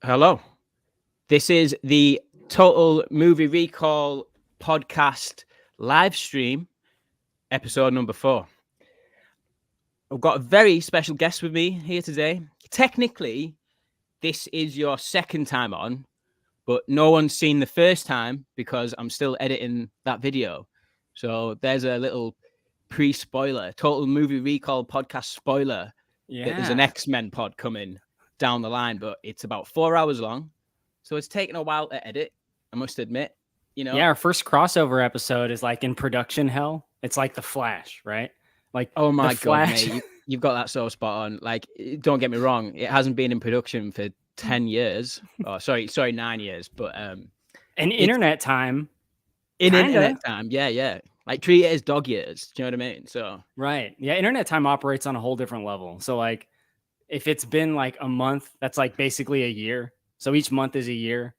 Hello. This is the Total Movie Recall podcast live stream, episode number 4. I've got a very special guest with me here today. Technically, this is your second time on, but no one's seen the first time because I'm still editing that video. So there's a little pre-spoiler, Total Movie Recall podcast spoiler. That there's an X-Men pod coming down the line, but it's about 4 hours long. So it's taken a while to edit, I must admit. Yeah, our first crossover episode is like in production hell. It's like The Flash, right? Like, oh my God, mate, you've got that so spot on. Like, don't get me wrong, it hasn't been in production for 10 years. Oh, sorry, 9 years. But and internet time. Internet time, yeah. Like 3 years, dog years. Do you know what I mean? So right, yeah, internet time operates on a whole different level. So like, if it's been like a month, that's like basically a year. So each month is a year.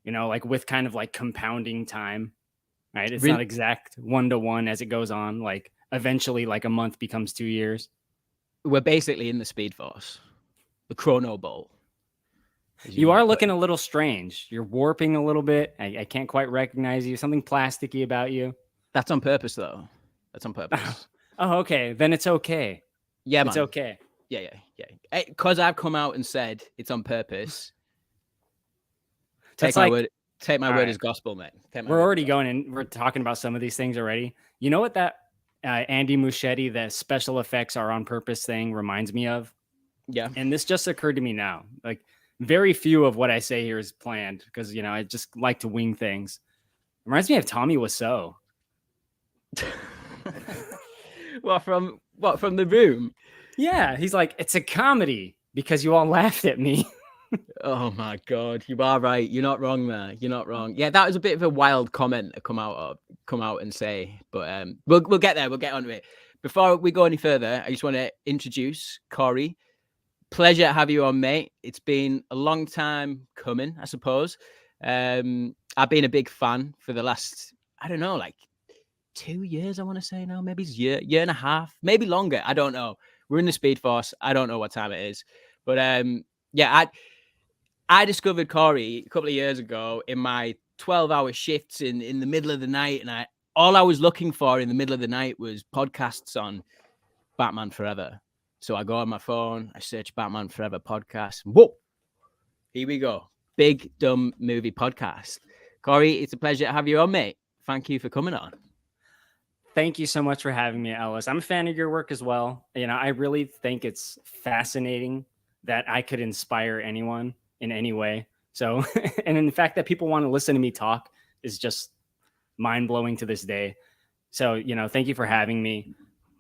Like with kind of like compounding time, right? It's not exact 1-to-1 as it goes on. Like eventually, like a month becomes 2 years. We're basically in the Speed Force, the Chrono Bowl. You are looking a little strange. You're warping a little bit. I can't quite recognize you. Something plasticky about you. That's on purpose, though. That's on purpose. Oh, okay. Then it's okay. Yeah, man. It's okay. Yeah. Because I've come out and said it's on purpose. Take my word as gospel, mate. We're already going in. We're talking about some of these things already. You know what that Andy Muschietti, the special effects are on purpose thing reminds me of? Yeah. And this just occurred to me now. Like very few of what I say here is planned because, I just like to wing things. It reminds me of Tommy Wiseau. From The Room? Yeah, he's like, it's a comedy because you all laughed at me. Oh my God, you are right. You're not wrong there. You're not wrong. Yeah, that was a bit of a wild comment to come out and say, but we'll get there. We'll get onto it. Before we go any further, I just want to introduce Korey. Pleasure to have you on, mate. It's been a long time coming, I suppose. I've been a big fan for the last, I don't know, like 2 years, I want to say now. Maybe it's year and a half, maybe longer. I don't know. We're in the Speed Force. I don't know what time it is. But yeah, I discovered Korey a couple of years ago in my 12-hour shifts in the middle of the night. And all I was looking for in the middle of the night was podcasts on Batman Forever. So I go on my phone, I search Batman Forever podcast. Whoa, here we go. Big Dumb Movie Podcast. Korey, it's a pleasure to have you on, mate. Thank you for coming on. Thank you so much for having me, Ellis. I'm a fan of your work as well. I really think it's fascinating that I could inspire anyone in any way. So, and in the fact that people want to listen to me talk is just mind-blowing to this day. So, thank you for having me.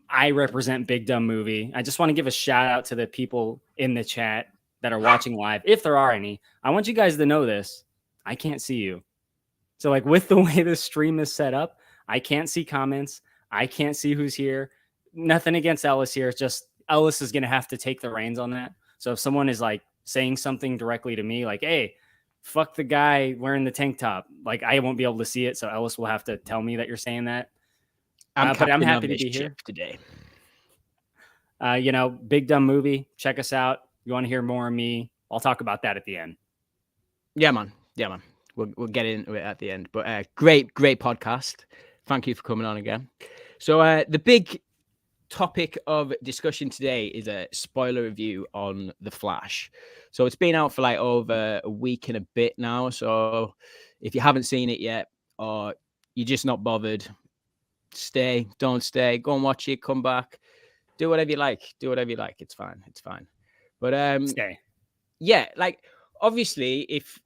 I represent Big Dumb Movie. I just want to give a shout out to the people in the chat that are watching live. If there are any, I want you guys to know this. I can't see you. So like with the way this stream is set up, I can't see comments. I can't see who's here. Nothing against Ellis here. It's just Ellis is going to have to take the reins on that. So if someone is like saying something directly to me, like, hey, fuck the guy wearing the tank top, like I won't be able to see it. So Ellis will have to tell me that you're saying that. But I'm happy to be here today. Big Dumb Movie. Check us out. You want to hear more of me? I'll talk about that at the end. Yeah, man. We'll get into it at the end. But great podcast. Thank you for coming on again. So the big topic of discussion today is a spoiler review on The Flash. So it's been out for like over a week and a bit now. So if you haven't seen it yet, or you're just not bothered, stay, don't stay, go and watch it, come back, do whatever you like. It's fine. But stay. Yeah, like obviously if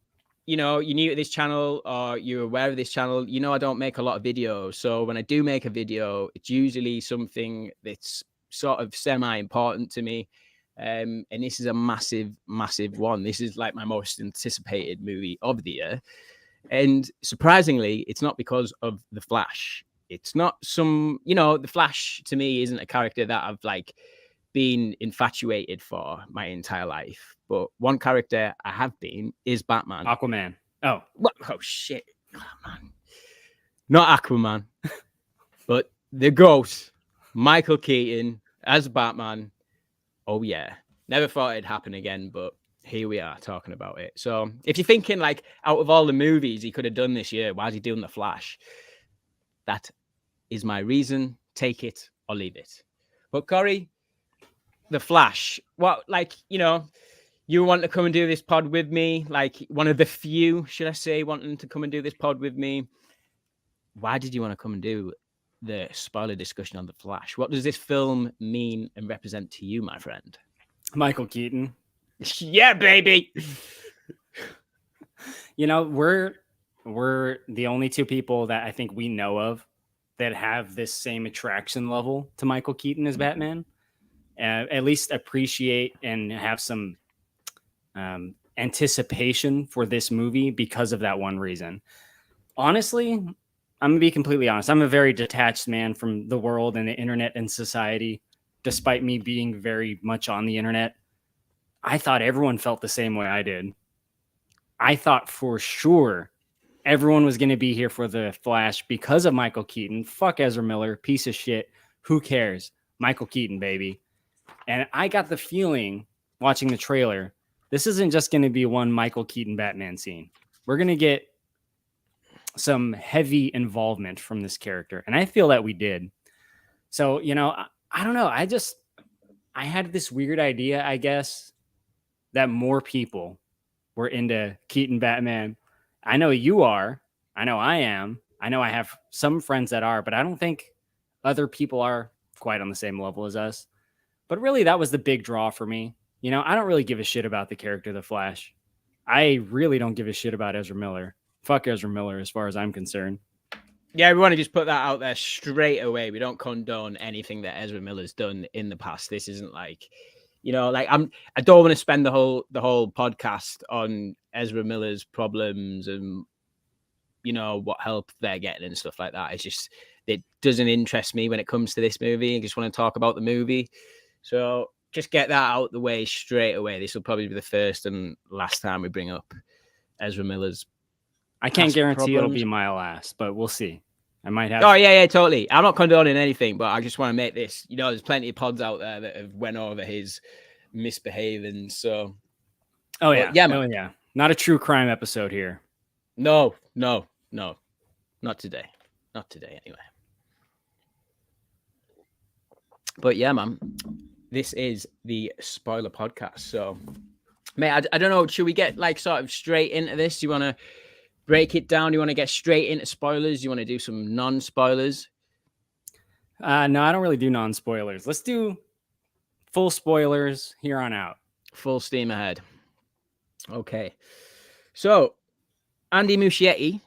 you're new to this channel or you're aware of this channel, I don't make a lot of videos. So when I do make a video, it's usually something that's sort of semi-important to me. And this is a massive one. This is like my most anticipated movie of the year. And surprisingly, it's not because of The Flash. It's not The Flash to me isn't a character that I've like been infatuated for my entire life. But one character I have been is Batman. Aquaman. Oh. Oh shit. Oh, man. Not Aquaman, but the Ghost, Michael Keaton as Batman. Oh yeah. Never thought it'd happen again, but here we are talking about it. So if you're thinking like out of all the movies he could have done this year, why is he doing The Flash? That is my reason. Take it or leave it. But Korey, The Flash, what, like, you know, you want to come and do this pod with me, like one of the few, should I say, wanting to come and do this pod with me. Why did you want to come and do the spoiler discussion on The Flash? What does this film mean and represent to you, my friend? Michael Keaton. Yeah, baby. You know, we're the only two people that I think we know of that have this same attraction level to Michael Keaton as Batman. At least appreciate and have some anticipation for this movie because of that one reason. Honestly, I'm gonna be completely honest. I'm a very detached man from the world and the internet and society, despite me being very much on the internet. I thought everyone felt the same way I did. I thought for sure everyone was going to be here for the Flash because of Michael Keaton. Fuck Ezra Miller, piece of shit. Who cares? Michael Keaton, baby. And I got the feeling watching the trailer, this isn't just going to be one Michael Keaton Batman scene. We're going to get some heavy involvement from this character. And I feel that we did. So, you know, I don't know. I had this weird idea, I guess, that more people were into Keaton Batman. I know you are. I know I am. I know I have some friends that are, but I don't think other people are quite on the same level as us. But really, that was the big draw for me. You know, I don't really give a shit about the character, The Flash. I really don't give a shit about Ezra Miller. Fuck Ezra Miller as far as I'm concerned. Yeah, we want to just put that out there straight away. We don't condone anything that Ezra Miller's done in the past. This isn't like, you know, like I don't want to spend the whole podcast on Ezra Miller's problems and, you know, what help they're getting and stuff like that. It's just, it doesn't interest me when it comes to this movie. I just want to talk about the movie. So just get that out the way straight away. This will probably be the first and last time we bring up Ezra Miller's. I can't guarantee it'll be my last, but we'll see. I might have. Oh, yeah, totally. I'm not condoning anything, but I just want to make this, you know, there's plenty of pods out there that have went over his misbehaving. So, oh, yeah. Yeah, man. Oh, yeah. Not a true crime episode here. No. Not today. Not today, anyway. But yeah, man, this is the spoiler podcast. So, mate, I don't know. Should we get like sort of straight into this? Do you want to break it down? Do you want to get straight into spoilers? Do you want to do some non-spoilers? No, I don't really do non-spoilers. Let's do full spoilers here on out. Full steam ahead. Okay. So, Andy Muschietti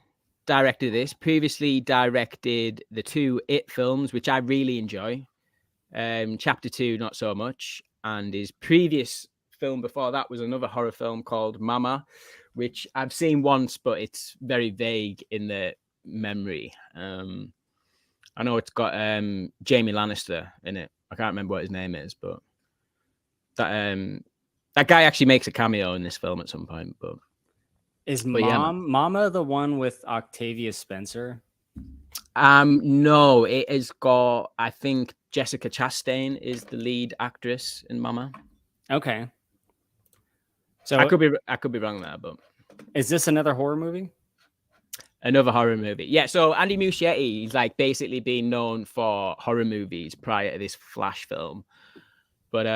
directed this. Previously directed the two It films, which I really enjoy. Chapter 2, not so much. And his previous film before that was another horror film called Mama, which I've seen once, but it's very vague in the memory. I know it's got Jamie Lannister in it. I can't remember what his name is, but that guy actually makes a cameo in this film at some point. But Mama the one with Octavia Spencer? No, it has got, I think Jessica Chastain is the lead actress in Mama. Okay. So I could be wrong there, but is this another horror movie? Another horror movie. Yeah, so Andy Muschietti is like basically being known for horror movies prior to this Flash film. But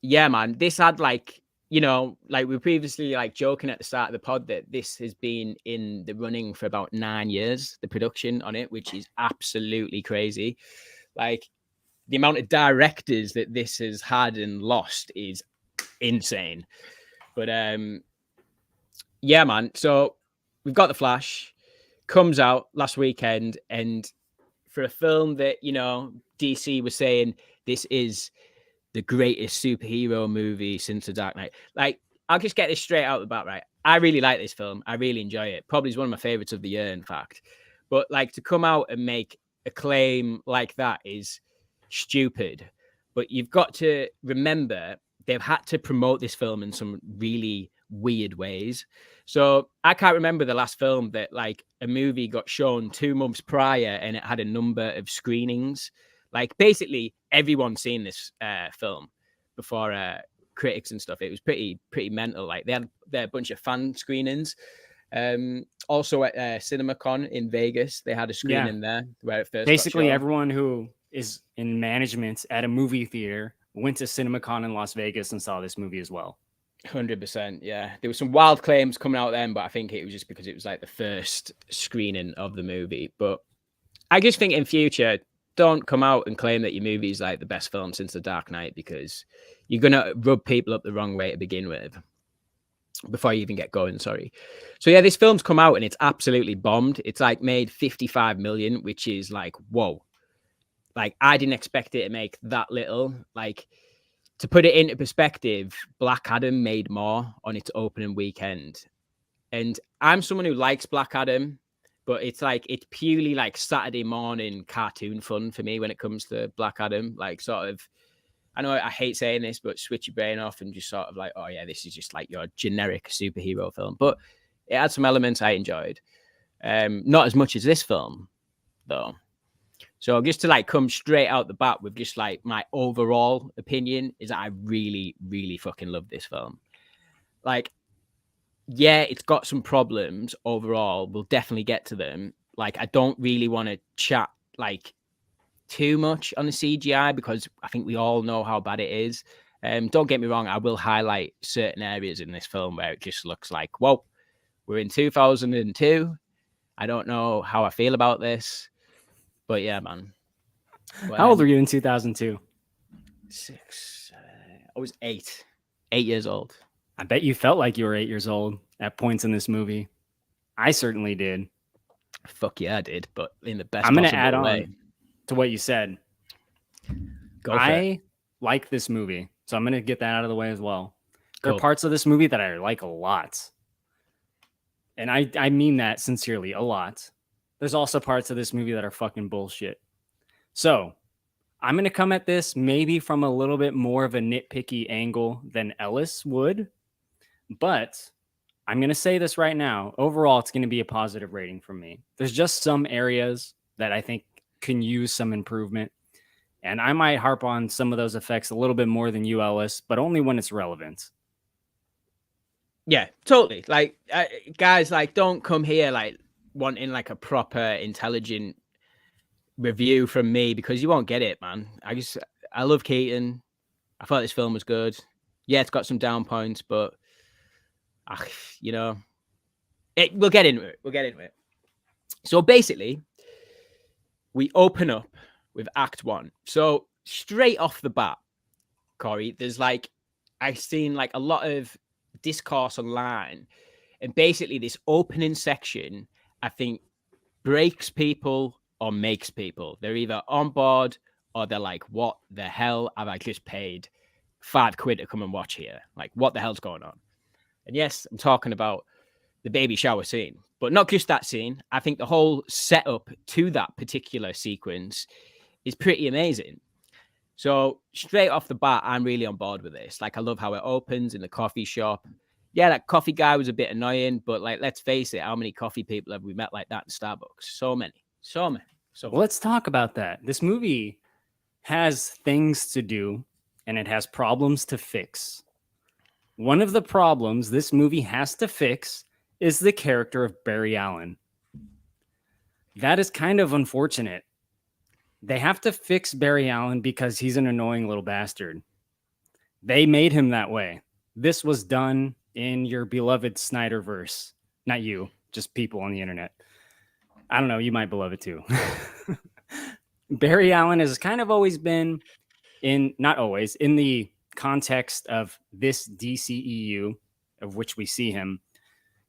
yeah, man, this had like, you know, like we were previously like joking at the start of the pod that this has been in the running for about 9 years, the production on it, which is absolutely crazy. Like the amount of directors that this has had and lost is insane. But yeah, man. So we've got The Flash, comes out last weekend, and for a film that, you know, DC was saying this is the greatest superhero movie since The Dark Knight. Like, I'll just get this straight out of the bat, right? I really like this film. I really enjoy it. Probably is one of my favorites of the year, in fact. But like to come out and make a claim like that is stupid. But you've got to remember they've had to promote this film in some really weird ways. So I can't remember the last film that like a movie got shown 2 months prior and it had a number of screenings. Like basically everyone's seen this film before critics and stuff. It was pretty mental. Like they had a bunch of fan screenings. Also at CinemaCon in Vegas, they had a screening there where it first basically got shown. everyone who is in management at a movie theater went to CinemaCon in Las Vegas and saw this movie as well. 100%, yeah. There were some wild claims coming out then, but I think it was just because it was like the first screening of the movie. But I just think in future, don't come out and claim that your movie is like the best film since The Dark Knight, because you're gonna rub people up the wrong way to begin with before you even get going. Sorry. So yeah, this film's come out and it's absolutely bombed. It's like made 55 million, which is like, whoa. Like I didn't expect it to make that little. Like, to put it into perspective, Black Adam made more on its opening weekend. And I'm someone who likes Black Adam, but it's purely like Saturday morning cartoon fun for me when it comes to Black Adam. Like sort of, I know I hate saying this, but switch your brain off and just sort of like, oh yeah, this is just like your generic superhero film. But it had some elements I enjoyed. Not as much as this film, though. So just to like come straight out the bat with just like my overall opinion is that I really, really fucking love this film. Like, yeah, it's got some problems overall. We'll definitely get to them. Like, I don't really want to chat like too much on the CGI because I think we all know how bad it is. Don't get me wrong, I will highlight certain areas in this film where it just looks like, whoa, we're in 2002. I don't know how I feel about this. But yeah, man. How old were you in 2002? 6. I was 8. 8 years old. I bet you felt like you were 8 years old at points in this movie. I certainly did. Fuck yeah, I did. But in the best I'm going to possible add way. on to what you said. I like this movie, so I'm going to get that out of the way as well. There Cool. are parts of this movie that I like a lot. And I mean that sincerely, a lot. There's also parts of this movie that are fucking bullshit. So I'm going to come at this maybe from a little bit more of a nitpicky angle than Ellis would. But I'm going to say this right now. Overall, it's going to be a positive rating from me. There's just some areas that I think can use some improvement. And I might harp on some of those effects a little bit more than you, Ellis, but only when it's relevant. Yeah, totally. Like, guys, like, don't come here like wanting like a proper, intelligent review from me because you won't get it, man. I love Keaton. I thought this film was good. Yeah, it's got some down points, but you know, we'll get into it. So basically, we open up with Act 1. So straight off the bat, Korey, there's like, I've seen like a lot of discourse online, and basically this opening section, I think, breaks people or makes people. They're either on board or they're like, what the hell have I just paid £5 to come and watch here? Like, what the hell's going on? And yes, I'm talking about the baby shower scene, but not just that scene. I think the whole setup to that particular sequence is pretty amazing. So straight off the bat, I'm really on board with this. Like, I love how it opens in the coffee shop. Yeah, that coffee guy was a bit annoying, but like, let's face it, how many coffee people have we met like that in Starbucks? So many. Well, let's talk about that. This movie has things to do and it has problems to fix. One of the problems this movie has to fix is the character of Barry Allen. That is kind of unfortunate. They have to fix Barry Allen because he's an annoying little bastard. They made him that way. This was done in your beloved Snyderverse. Not you, just people on the internet. I don't know, you might beloved too. Barry Allen has kind of always been in the context of this DCEU, of which we see him,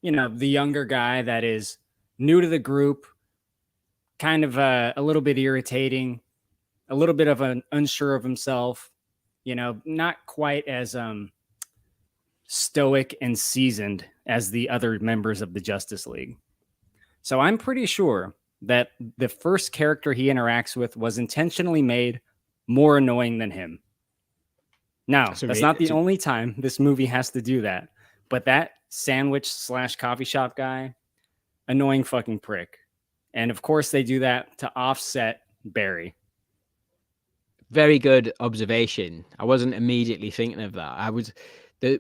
you know, the younger guy that is new to the group, kind of a little bit irritating, a little bit of an unsure of himself, you know, not quite as stoic and seasoned as the other members of the Justice League. So I'm pretty sure that the first character he interacts with was intentionally made more annoying than him. Now, that's not the only time this movie has to do that, but that sandwich / coffee shop guy, annoying fucking prick. And of course they do that to offset Barry. very good observation. I wasn't immediately thinking of that. I was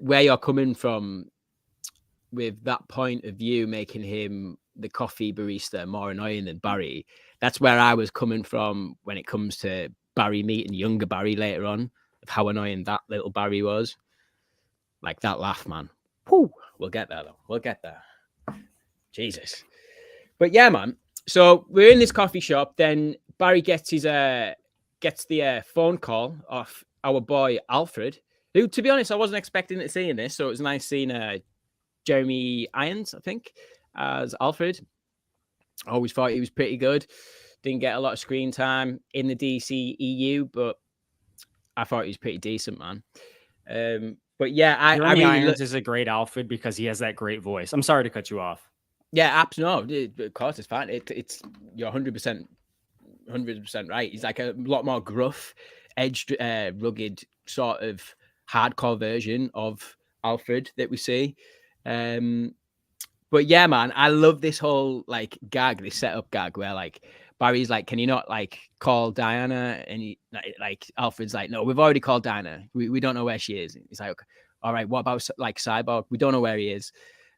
where you're coming from with that point of view, making him the coffee barista more annoying than Barry. That's where I was coming from when it comes to Barry meeting younger Barry later on, of how annoying that little Barry was. Like that laugh, man. Whew. We'll get there though. We'll get there. Jesus. But yeah, man. So we're in this coffee shop. Then Barry gets the phone call off our boy Alfred, who, to be honest, I wasn't expecting to see in this. So it was nice seeing Jeremy Irons, I think, as Alfred. I always thought he was pretty good. Didn't get a lot of screen time in the DC EU, but I thought he was pretty decent, man. But yeah, Jeremy Irons is a great Alfred because he has that great voice. I'm sorry to cut you off. Yeah, no, of course it's fine. It's you're 100% right. He's like a lot more gruff, edged, rugged sort of hardcore version of Alfred that we see. But yeah, man, I love this whole like gag, this setup gag where like Barry's like, can you not like call Diana? And he like Alfred's like, no, we've already called Diana. We don't know where she is. He's like, all right, what about like Cyborg? We don't know where he is.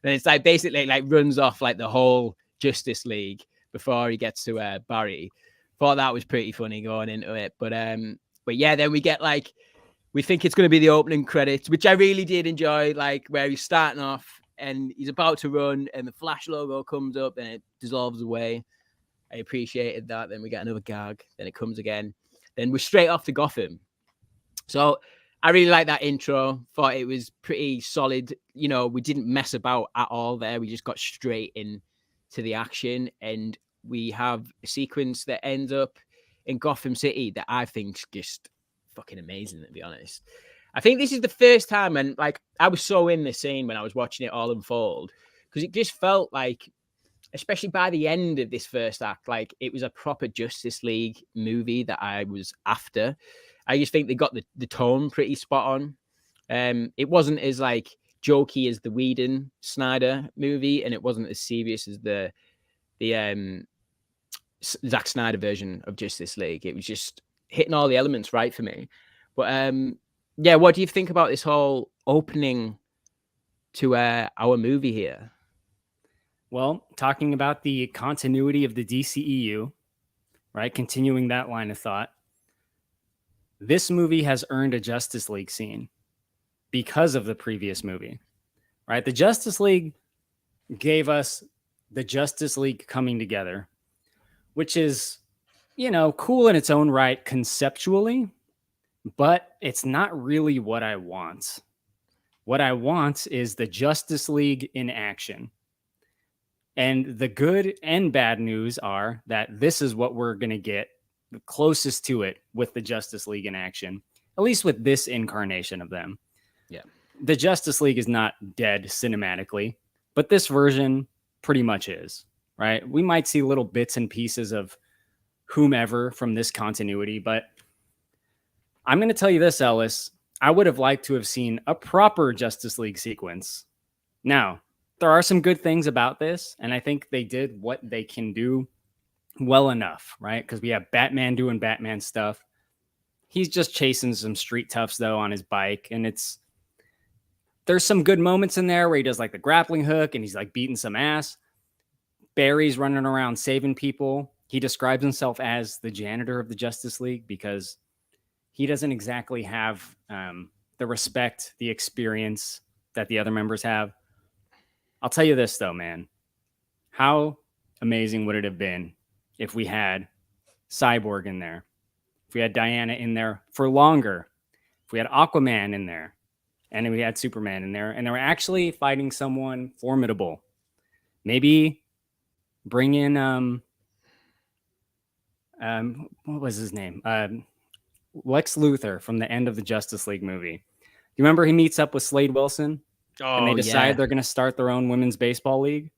And it's like basically like runs off like the whole Justice League before he gets to Barry. Thought that was pretty funny going into it. But yeah, then we get like, we think it's going to be the opening credits, which I really did enjoy, like where he's starting off and he's about to run and the Flash logo comes up and it dissolves away. I appreciated that. Then we get another gag. Then it comes again. Then we're straight off to Gotham. So I really like that intro. Thought it was pretty solid. You know, we didn't mess about at all there. We just got straight in to the action. And we have a sequence that ends up in Gotham City that I think's just fucking amazing, to be honest. I think this is the first time, and like I was so in the scene when I was watching it all unfold, because it just felt like, especially by the end of this first act, like it was a proper Justice League movie that I was after. I just think they got the tone pretty spot on. It wasn't as like jokey as the Whedon Snyder movie, and it wasn't as serious as the Zack Snyder version of Justice League. It was just hitting all the elements right for me. But yeah, what do you think about this whole opening to our movie here? Well, talking about the continuity of the DCEU, right? Continuing that line of thought, this movie has earned a Justice League scene because of the previous movie, right? The Justice League gave us the Justice League coming together, which is, you know, cool in its own right conceptually, but it's not really what I want. What I want is the Justice League in action. And the good and bad news are that this is what we're going to get the closest to it with the Justice League in action, at least with this incarnation of them. Yeah. The Justice League is not dead cinematically, but this version pretty much is, right? We might see little bits and pieces of whomever from this continuity, but I'm going to tell you this, Ellis. I would have liked to have seen a proper Justice League sequence. Now, there are some good things about this, and I think they did what they can do well enough, right? Because we have Batman doing Batman stuff. He's just chasing some street toughs, though, on his bike, and there's some good moments in there where he does like the grappling hook, and he's like beating some ass. Barry's running around saving people. He describes himself as the janitor of the Justice League because he doesn't exactly have the respect, the experience that the other members have. I'll tell you this, though, man. How amazing would it have been if we had Cyborg in there, if we had Diana in there for longer, if we had Aquaman in there, and then we had Superman in there, and they were actually fighting someone formidable. Maybe bring in, what was his name? Lex Luthor from the end of the Justice League movie. You remember he meets up with Slade Wilson? Oh, and they decide they're going to start their own women's baseball league.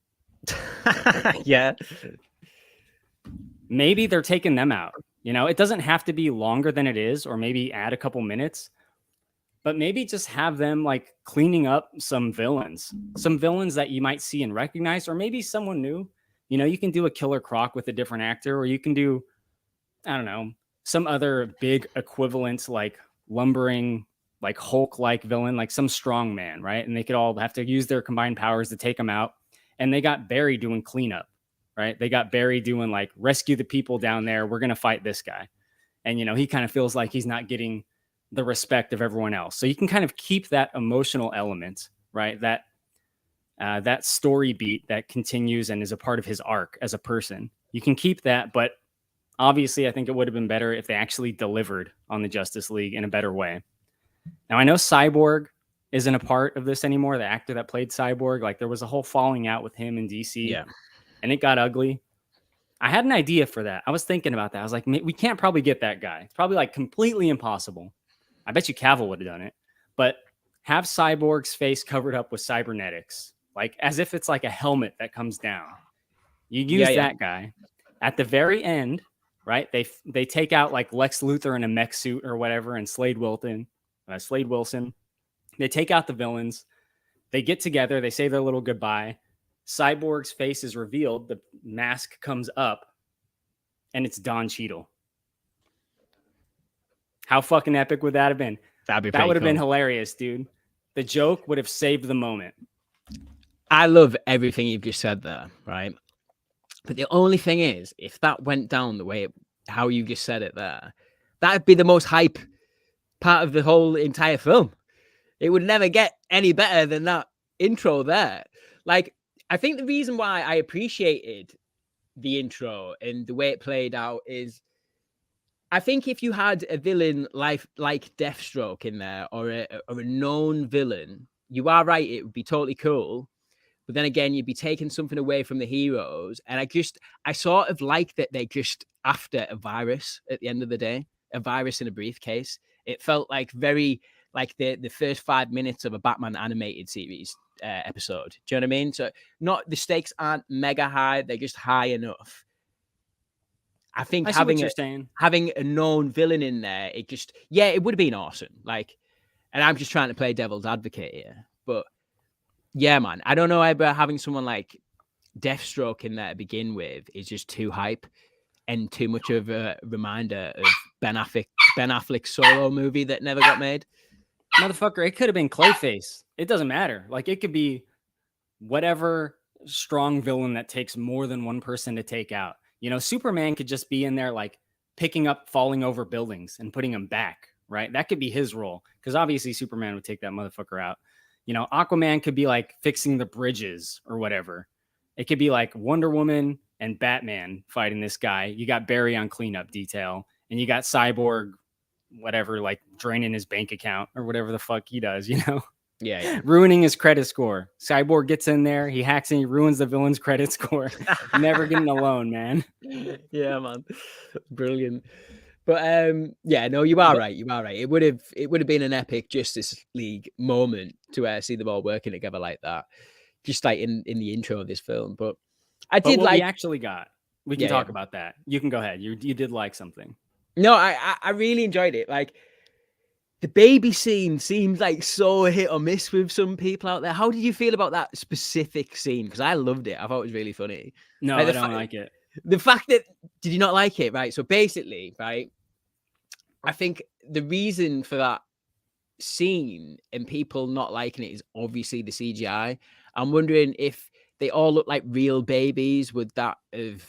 Yeah. Maybe they're taking them out. You know, it doesn't have to be longer than it is, or maybe add a couple minutes, but maybe just have them like cleaning up some villains that you might see and recognize, or maybe someone new. You know, you can do a Killer Croc with a different actor, or you can do, I don't know, some other big equivalent, like lumbering, like Hulk-like villain, like some strong man, right? And they could all have to use their combined powers to take him out. And they got Barry doing cleanup, right? They got Barry doing like rescue the people down there. We're going to fight this guy. And, you know, he kind of feels like he's not getting the respect of everyone else. So you can kind of keep that emotional element, right? That story beat that continues and is a part of his arc as a person. You can keep that, but obviously I think it would have been better if they actually delivered on the Justice League in a better way. Now, I know Cyborg isn't a part of this anymore. The actor that played Cyborg, like there was a whole falling out with him in DC, and it got ugly. I had an idea for that. I was thinking about that. I was like, we can't probably get that guy. It's probably like completely impossible. I bet you Cavill would have done it, but have Cyborg's face covered up with cybernetics, like as if it's like a helmet that comes down. You use that guy at the very end, right? They take out like Lex Luthor in a mech suit or whatever, and Slade Wilson. They take out the villains. They get together. They say their little goodbye. Cyborg's face is revealed. The mask comes up, and it's Don Cheadle. How fucking epic would that have been? That would have been hilarious, dude. The joke would have saved the moment. I love everything you've just said there, right? But the only thing is, if that went down the way how you just said it there, that'd be the most hype part of the whole entire film. It would never get any better than that intro there. Like, I think the reason why I appreciated the intro and the way it played out is, I think if you had a villain like Deathstroke in there, or a known villain, you are right, it would be totally cool. But then again, you'd be taking something away from the heroes. And I sort of like that they're just after a virus at the end of the day, a virus in a briefcase. It felt like very like the first 5 minutes of a Batman animated series episode. Do you know what I mean? So the stakes aren't mega high. They're just high enough. I think having a known villain in there, it would have been awesome. Like, and I'm just trying to play devil's advocate here, but yeah, man, I don't know about having someone like Deathstroke in there to begin with is just too hype and too much of a reminder of Ben Affleck's solo movie that never got made. Motherfucker, it could have been Clayface. It doesn't matter. Like, it could be whatever strong villain that takes more than one person to take out. You know, Superman could just be in there, like, picking up falling over buildings and putting them back, right? That could be his role, because obviously Superman would take that motherfucker out. You know, Aquaman could be, like, fixing the bridges or whatever. It could be, like, Wonder Woman and Batman fighting this guy. You got Barry on cleanup detail, and you got Cyborg, whatever, like, draining his bank account or whatever the fuck he does, you know? Yeah. Ruining his credit score. Cyborg gets in there, he hacks and he ruins the villain's credit score. Never getting a loan, man. Yeah, man. Brilliant. But yeah, no, you are right. It would have been an epic Justice League moment to see them all working together like that, just like in the intro of this film. But we actually got. We can talk about that. You can go ahead. You did like something. No, I really enjoyed it. Like, the baby scene seems like so hit or miss with some people out there. How did you feel about that specific scene? Because I loved it. I thought it was really funny. No, like, I don't like it. The fact that, did you not like it? Right. So basically, right, I think the reason for that scene and people not liking it is obviously the CGI. I'm wondering if they all look like real babies, would that have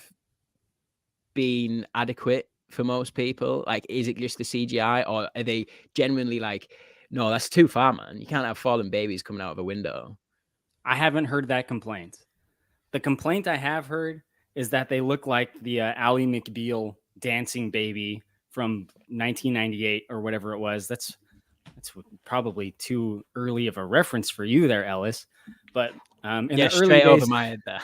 been adequate for most people? Like, is it just the CGI, or are they genuinely like, no, that's too far, man? You can't have fallen babies coming out of a window. I haven't heard that complaint. The complaint I have heard is that they look like the Ally McBeal dancing baby from 1998 or whatever it was. That's probably too early of a reference for you there, Ellis. But in the early days, over my head there.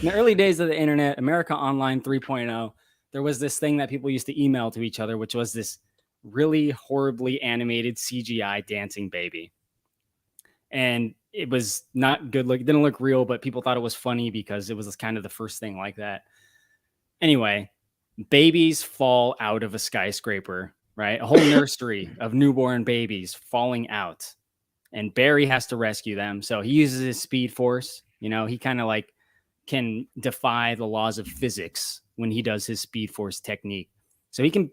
In the early days of the internet, America Online 3.0, there was this thing that people used to email to each other, which was this really horribly animated CGI dancing baby. And it was not good look. It didn't look real, but people thought it was funny because it was kind of the first thing like that. Anyway, babies fall out of a skyscraper, right? A whole nursery of newborn babies falling out. And Barry has to rescue them. So he uses his speed force. You know, he kind of like can defy the laws of physics when he does his speed force technique. So he can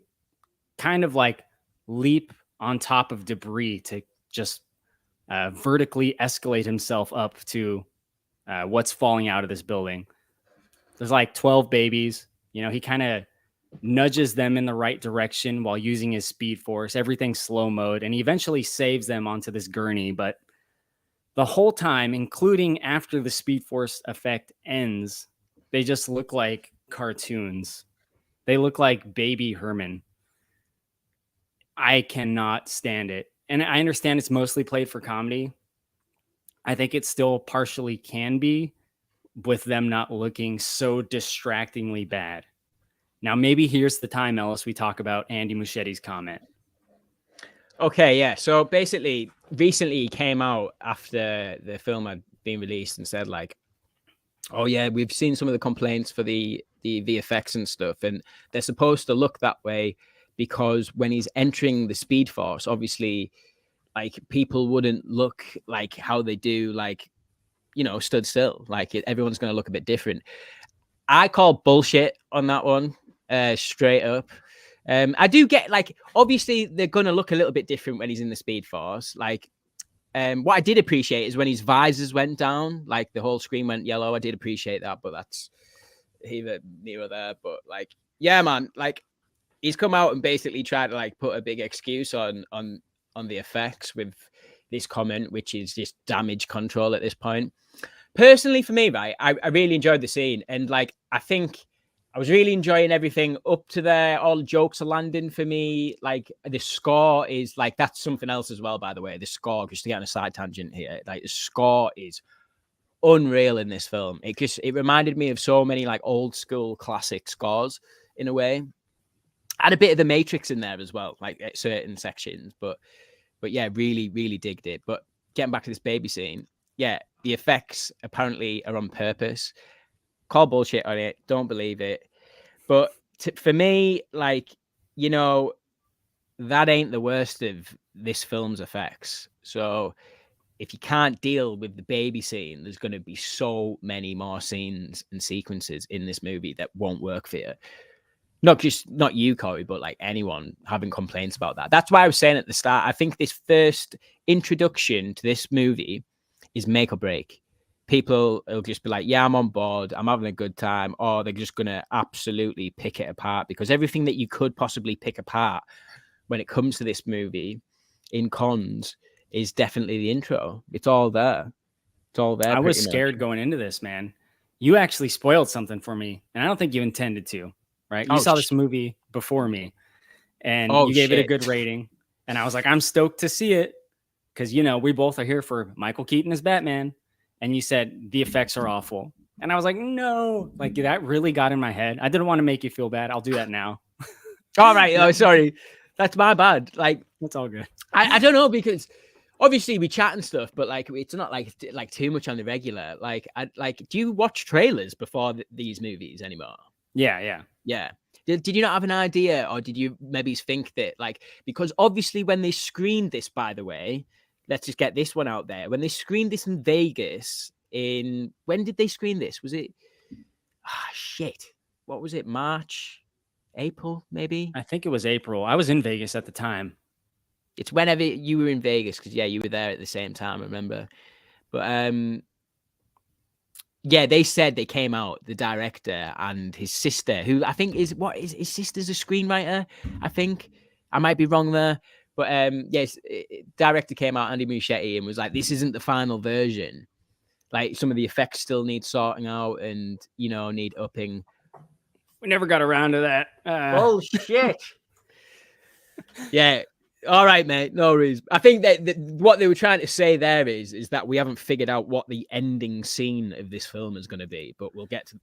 kind of like leap on top of debris to just vertically escalate himself up to what's falling out of this building. There's like 12 babies. You know, he kind of nudges them in the right direction while using his speed force. Everything's slow mode, and he eventually saves them onto this gurney. But the whole time, including after the speed force effect ends, they just look like cartoons. They look like baby Herman. I cannot stand it. And I understand it's mostly played for comedy. I think it still partially can be with them not looking so distractingly bad. Now, maybe here's the time, Ellis, we talk about Andy Muschietti's comment. Okay, yeah. So basically, recently he came out after the film had been released and said like, oh yeah, we've seen some of the complaints for the VFX and stuff, and they're supposed to look that way because when he's entering the Speed Force, obviously, like people wouldn't look like how they do, like, you know, stood still. Like everyone's going to look a bit different. I call bullshit on that one, straight up. I do get like, obviously they're going to look a little bit different when he's in the Speed Force. Like, what I did appreciate is when his visors went down, like the whole screen went yellow. I did appreciate that, but that's neither there. But like, yeah, man, like he's come out and basically tried to like put a big excuse on the effects with this comment, which is just damage control at this point. Personally, for me, right, I really enjoyed the scene, and like I think I was really enjoying everything up to there. All the jokes are landing for me. Like the score is like, that's something else as well, by the way. The score, just to get on a side tangent here, like the score is unreal in this film. It reminded me of so many like old school classic scores in a way. Had a bit of the Matrix in there as well, like at certain sections, but yeah, really, really digged it. But getting back to this baby scene, yeah, the effects apparently are on purpose. Call bullshit on it. Don't believe it. But for me, like, you know, that ain't the worst of this film's effects. So if you can't deal with the baby scene, there's going to be so many more scenes and sequences in this movie that won't work for you. Not you, Korey, but like anyone having complaints about that. That's why I was saying at the start, I think this first introduction to this movie is make or break. People will just be like, yeah, I'm on board, I'm having a good time, or they're just going to absolutely pick it apart, because everything that you could possibly pick apart when it comes to this movie in cons is definitely the intro. It's all there. It's all there. I was scared going into this, man. You actually spoiled something for me, and I don't think you intended to, right? You saw this movie before me, and you gave it a good rating, and I was like, I'm stoked to see it, because, you know, we both are here for Michael Keaton as Batman. And you said the effects are awful. And I was like, no, like that really got in my head. I didn't want to make you feel bad. I'll do that now. All right. Oh, sorry. That's my bad. Like, that's all good. I don't know, because obviously we chat and stuff, but like, it's not like too much on the regular. Like, do you watch trailers before these movies anymore? Yeah. Did you not have an idea, or did you maybe think that, like, because obviously when they screened this, by the way, let's just get this one out there. When they screened this in Vegas when did they screen this? Was it, what was it? March, April, maybe? I think it was April. I was in Vegas at the time. It's whenever you were in Vegas, because yeah, you were there at the same time, I remember. But yeah, they said they came out, the director and his sister, who I think is his sister's a screenwriter, I think. I might be wrong there. But yes, director came out, Andy Muschietti, and was like, this isn't the final version. Like, some of the effects still need sorting out and, you know, need upping. We never got around to that. Bullshit. Yeah. All right, mate. No worries. I think that what they were trying to say there is that we haven't figured out what the ending scene of this film is going to be, but we'll get to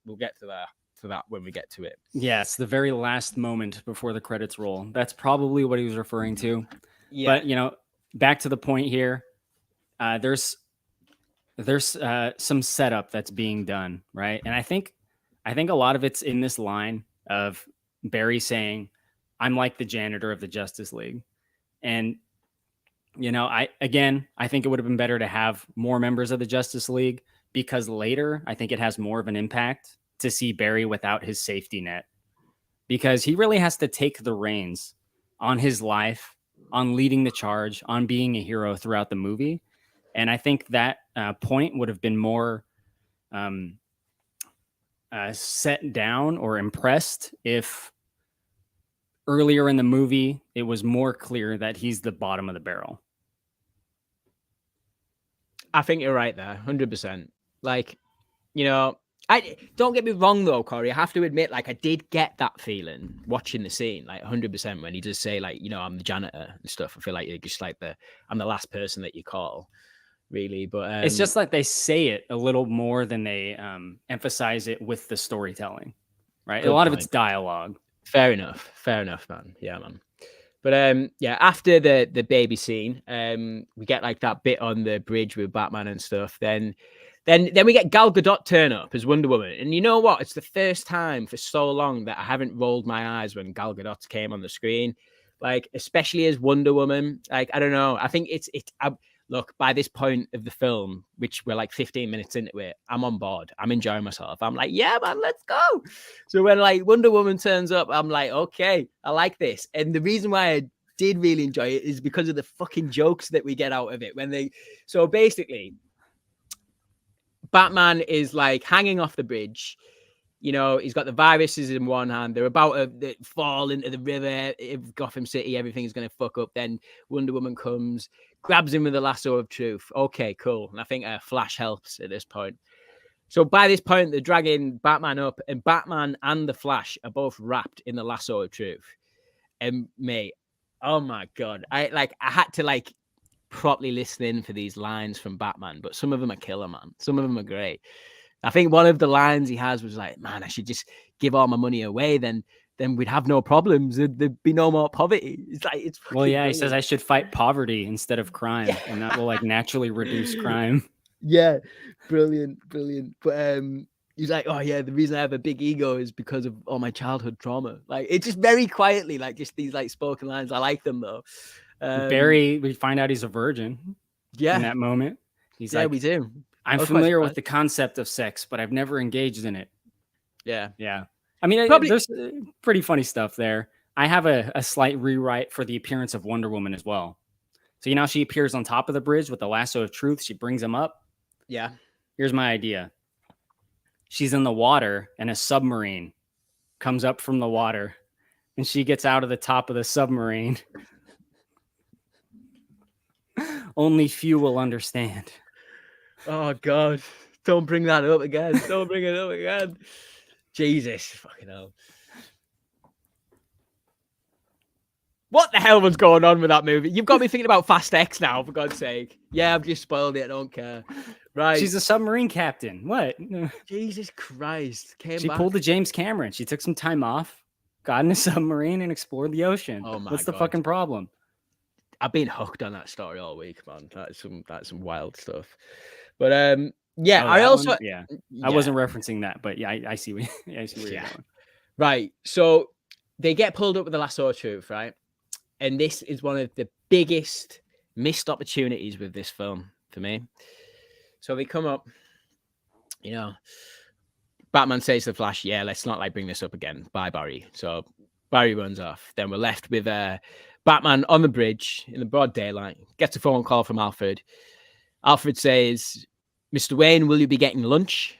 that when we get to it. Yes, the very last moment before the credits roll. That's probably what he was referring to. Yeah. But, you know, back to the point here. There's some setup that's being done, right? And I think a lot of it's in this line of Barry saying, "I'm like the janitor of the Justice League." And, you know, I think it would have been better to have more members of the Justice League, because later I think it has more of an impact to see Barry without his safety net, because he really has to take the reins on his life, on leading the charge, on being a hero throughout the movie. And I think that point would have been more set down or impressed if earlier in the movie it was more clear that he's the bottom of the barrel. I think you're right there, 100%. Like, you know, I don't get me wrong though, Korey. I have to admit, like, I did get that feeling watching the scene, like 100%, when he does say, like, you know, I'm the janitor and stuff. I feel like you're just like I'm the last person that you call, really. But it's just like they say it a little more than they emphasize it with the storytelling, right? A lot of it's dialogue. Fair enough, man. Yeah, man. But yeah, after the baby scene, we get like that bit on the bridge with Batman and stuff. Then we get Gal Gadot turn up as Wonder Woman. And you know what? It's the first time for so long that I haven't rolled my eyes when Gal Gadot came on the screen. Like, especially as Wonder Woman. Like, I don't know. I think look, by this point of the film, which we're like 15 minutes into it, I'm on board. I'm enjoying myself. I'm like, yeah, man, let's go. So when like Wonder Woman turns up, I'm like, okay, I like this. And the reason why I did really enjoy it is because of the fucking jokes that we get out of it. So basically, Batman is like hanging off the bridge. You know, he's got the viruses in one hand. They're about to fall into the river. If Gotham City, everything is going to fuck up. Then Wonder Woman comes, grabs him with the lasso of truth. Okay, cool. And I think Flash helps at this point. So by this point, they're dragging Batman up, and Batman and the Flash are both wrapped in the lasso of truth. And mate, oh my God. I had to properly listen in for these lines from Batman, but some of them are killer, man. Some of them are great. I think one of the lines he has was like, man, I should just give all my money away. Then we'd have no problems. There'd be no more poverty. It's like, it's well, yeah, brilliant. He says I should fight poverty instead of crime, and that will like naturally reduce crime. Yeah, brilliant. But he's like, oh yeah, the reason I have a big ego is because of all my childhood trauma. Like, it's just very quietly, like just these like spoken lines. I like them though. Barry, we find out he's a virgin. Yeah, in that moment, he's like, we do. I'm familiar with the concept of sex, but I've never engaged in it. Yeah. I mean, there's pretty funny stuff there. I have a slight rewrite for the appearance of Wonder Woman as well. So, you know, she appears on top of the bridge with the lasso of truth. She brings him up. Yeah. Here's my idea. She's in the water and a submarine comes up from the water and she gets out of the top of the submarine. Only few will understand. Oh God! Don't bring that up again. Don't bring it up again. Jesus, fucking hell! What the hell was going on with that movie? You've got me thinking about Fast X now, for God's sake. Yeah, I've just spoiled it. I don't care. Right? She's a submarine captain. What? Jesus Christ! She pulled a James Cameron. She took some time off, got in a submarine, and explored the ocean. Oh my! What's the fucking problem? I've been hooked on that story all week, man. That's some wild stuff. But yeah, I also I wasn't referencing that, but yeah, I see where you're going. Right. So they get pulled up with the lasso of truth, right? And this is one of the biggest missed opportunities with this film for me. So they come up, you know, Batman says to the Flash, yeah, let's not bring this up again. Bye, Barry. So Barry runs off. Then we're left with Batman on the bridge in the broad daylight, gets a phone call from Alfred. Alfred says, Mr. Wayne, will you be getting lunch?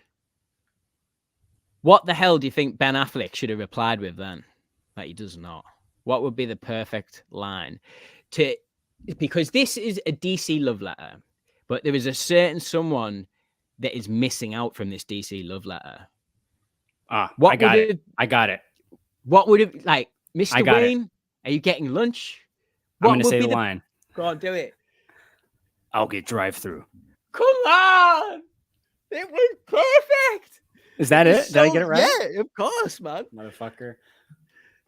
What the hell do you think Ben Affleck should have replied with then? That he does not. What would be the perfect line? Because this is a DC love letter, but there is a certain someone that is missing out from this DC love letter. I got it. What would it Mr. Wayne? Are you getting lunch? I'm going to say the line. Go on, do it. I'll get drive-through. Come on! It was perfect! Is that it? Did I get it right? Yeah, of course, man. Motherfucker.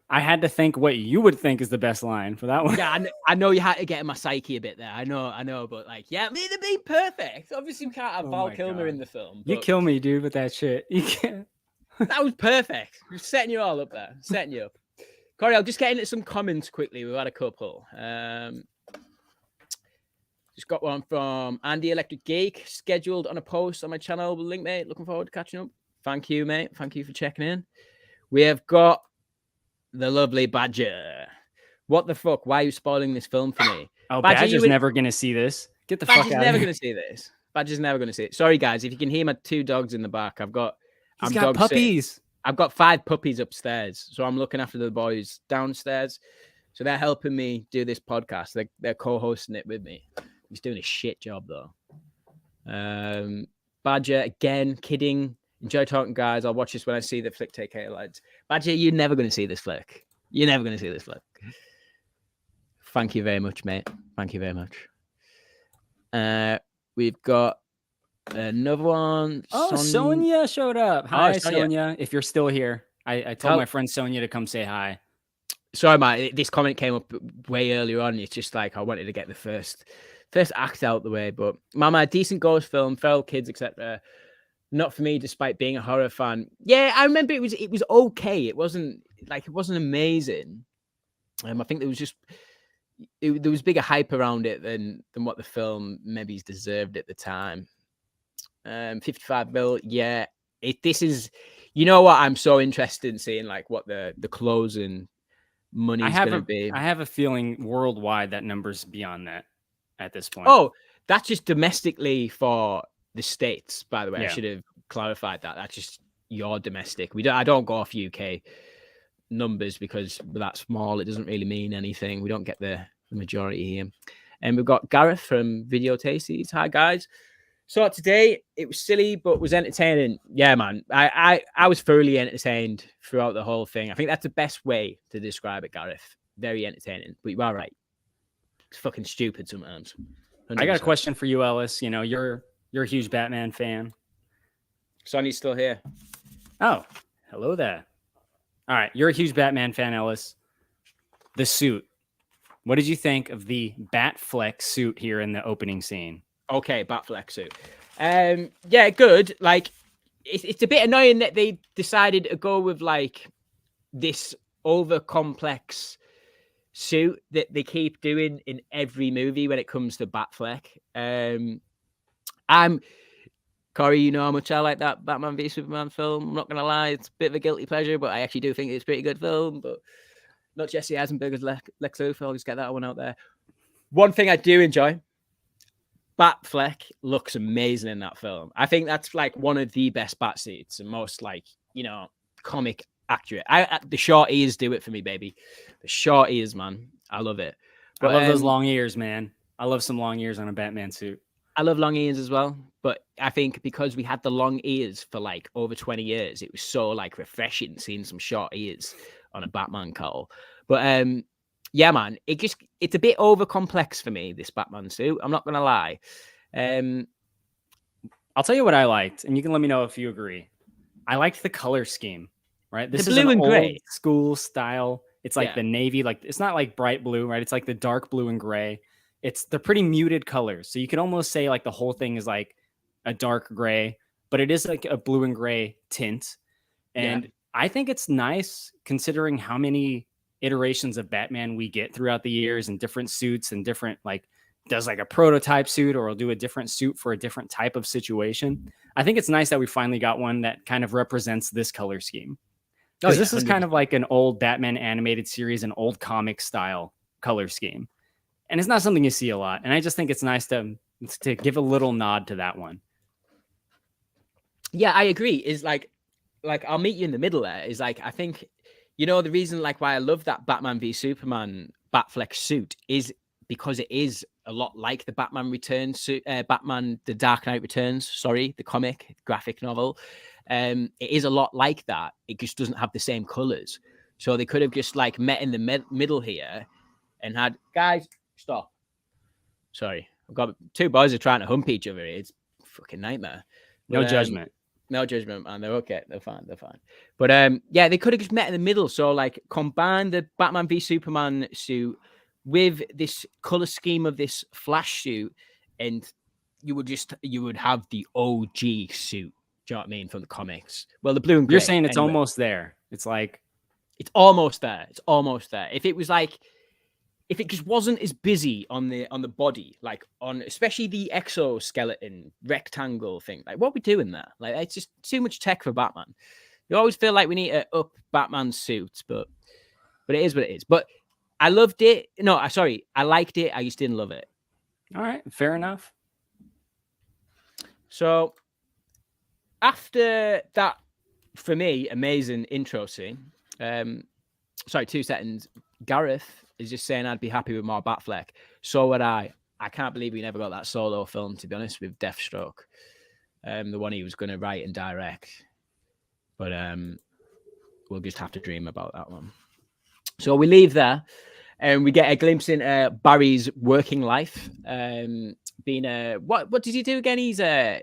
I had to think what you would think is the best line for that one. Yeah, I know you had to get in my psyche a bit there. I know, but yeah, it'd be perfect. Obviously, we can't have Val Kilmer in the film. You kill me, dude, with that shit. You can't. That was perfect. We're setting you all up there. Setting you up. Korey, I'll just get into some comments quickly. We've had a couple. Just got one from Andy Electric Geek, scheduled on a post on my channel. Link, mate. Looking forward to catching up. Thank you, mate. Thank you for checking in. We have got the lovely Badger. What the fuck? Why are you spoiling this film for me? Oh, Badger, Badger's never gonna see this. Get the fuck Badger's out never of here. gonna see this. Badger's never gonna see it. Sorry, guys. If you can hear my 2 dogs in the back, He's I'm got dog sitting. puppies. I've got 5 puppies upstairs, so I'm looking after the boys downstairs. So they're helping me do this podcast. They're co-hosting it with me. He's doing a shit job though. Badger again, kidding. Enjoy talking, guys. I'll watch this when I see the flick. Take care, lads. Badger, you're never going to see this flick. You're never going to see this flick. Thank you very much, mate. Thank you very much. We've got another one. Oh, Sonia showed up. Hi, Sonia. If you're still here, I told my friend Sonia to come say hi. Sorry, Matt. This comment came up way earlier on. It's just like I wanted to get the first act out the way. But Mama, decent ghost film, feral kids, etc. Not for me, despite being a horror fan. Yeah, I remember it was okay. It wasn't amazing. I think there was there was bigger hype around it than what the film maybe deserved at the time. 55 mil, yeah. This is, you know what? I'm so interested in seeing like what the closing money is going to be. I have a feeling worldwide that number's beyond that at this point. Oh, that's just domestically for the States, by the way. Yeah. I should have clarified that. That's just your domestic. I don't go off UK numbers because we're that small. It doesn't really mean anything. We don't get the majority here. And we've got Gareth from Video Tasties. Hi, guys. So today it was silly, but was entertaining. Yeah, man. I was thoroughly entertained throughout the whole thing. I think that's the best way to describe it, Gareth. Very entertaining. But you're right. It's fucking stupid sometimes. 100%. I got a question for you, Ellis. You know, you're a huge Batman fan. Sonny's still here. Oh, hello there. All right, you're a huge Batman fan, Ellis. The suit. What did you think of the Bat-Fleck suit here in the opening scene? Okay, Bat-Fleck Suit. Yeah, good. Like, it's a bit annoying that they decided to go with like this over complex suit that they keep doing in every movie when it comes to Bat-Fleck. Korey, you know how much I like that Batman v Superman film. I'm not gonna lie, it's a bit of a guilty pleasure, but I actually do think it's a pretty good film. But not Jesse Eisenberg's Lex Luthor. I'll just get that one out there. One thing I do enjoy. Bat-Fleck looks amazing in that film. I think that's like one of the best bat suits and most like, you know, comic accurate. The short ears do it for me, baby. The short ears, man. I love it. But, I love those long ears, man. I love some long ears on a Batman suit. I love long ears as well. But I think because we had the long ears for like over 20 years, it was so like refreshing seeing some short ears on a Batman cowl. But yeah, man, it's a bit over complex for me, this Batman suit. I'm not gonna lie. I'll tell you what I liked, and you can let me know if you agree. I liked the color scheme, right? This is blue and gray old school style. It's like the navy, like it's not like bright blue, right? It's like the dark blue and gray. They're pretty muted colors. So you could almost say like the whole thing is like a dark gray, but it is like a blue and gray tint. And I think it's nice considering how many iterations of Batman we get throughout the years and different suits and different like does like a prototype suit or will do a different suit for a different type of situation. I think it's nice that we finally got one that kind of represents this color scheme. Because this is kind of like an old Batman animated series, an old comic style color scheme. And it's not something you see a lot. And I just think it's nice to give a little nod to that one. Yeah, I agree. Is like I'll meet you in the middle there. Is like I think, you know, the reason like why I love that Batman v Superman Bat-Fleck suit is because it is a lot like the Batman Returns suit, Batman the Dark Knight Returns, sorry, the comic graphic novel. It is a lot like that. It just doesn't have the same colors. So they could have just like met in the middle here and had, guys, stop. Sorry, I've got 2 boys are trying to hump each other. It's a fucking nightmare. No judgment. No judgment, man. They're okay. They're fine. But yeah, they could have just met in the middle. So like combine the Batman v Superman suit with this color scheme of this Flash suit, and you would have the OG suit. Do you know what I mean, from the comics? Well, the blue and gray. You're saying it's almost there. It's like it's almost there. It's almost there. If it just wasn't as busy on the body, like on especially the exoskeleton rectangle thing, like what we doing there? Like it's just too much tech for Batman. You always feel like we need to up Batman's suits, but it is what it is. But I loved it. No, sorry, I liked it. I just didn't love it. All right, fair enough. So after that, for me, amazing intro scene. Sorry, 2 seconds. Gareth is just saying I'd be happy with more Bat-Fleck. So would I. I can't believe we never got that solo film, to be honest, with Deathstroke. The one he was going to write and direct. But we'll just have to dream about that one. So we leave there and we get a glimpse into Barry's working life. Being a what does he do again? He's a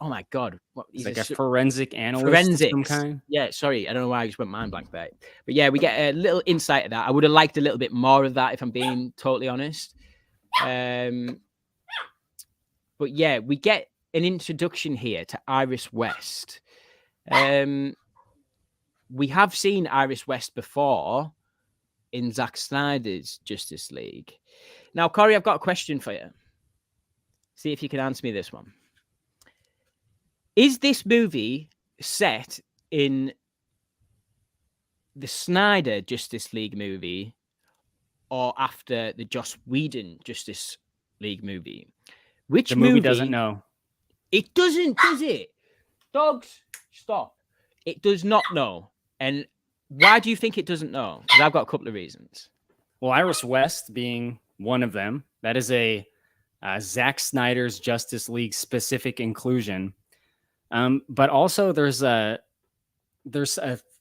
oh my god, He's like a forensic analyst. Forensics. Of some kind. Yeah, sorry, I don't know why I just went mind blank there. But yeah, we get a little insight of that. I would have liked a little bit more of that, if I'm being totally honest. But yeah, we get an introduction here to Iris West. We have seen Iris West before in Zack Snyder's Justice League. Now, Korey, I've got a question for you. See if you can answer me this one. Is this movie set in the Snyder Justice League movie or after the Joss Whedon Justice League movie? Which the movie doesn't know. It doesn't, does it? Dogs, stop. It does not know. And why do you think it doesn't know? Because I've got a couple of reasons. Well, Iris West being one of them. That is a Zack Snyder's Justice League specific inclusion. But also there's a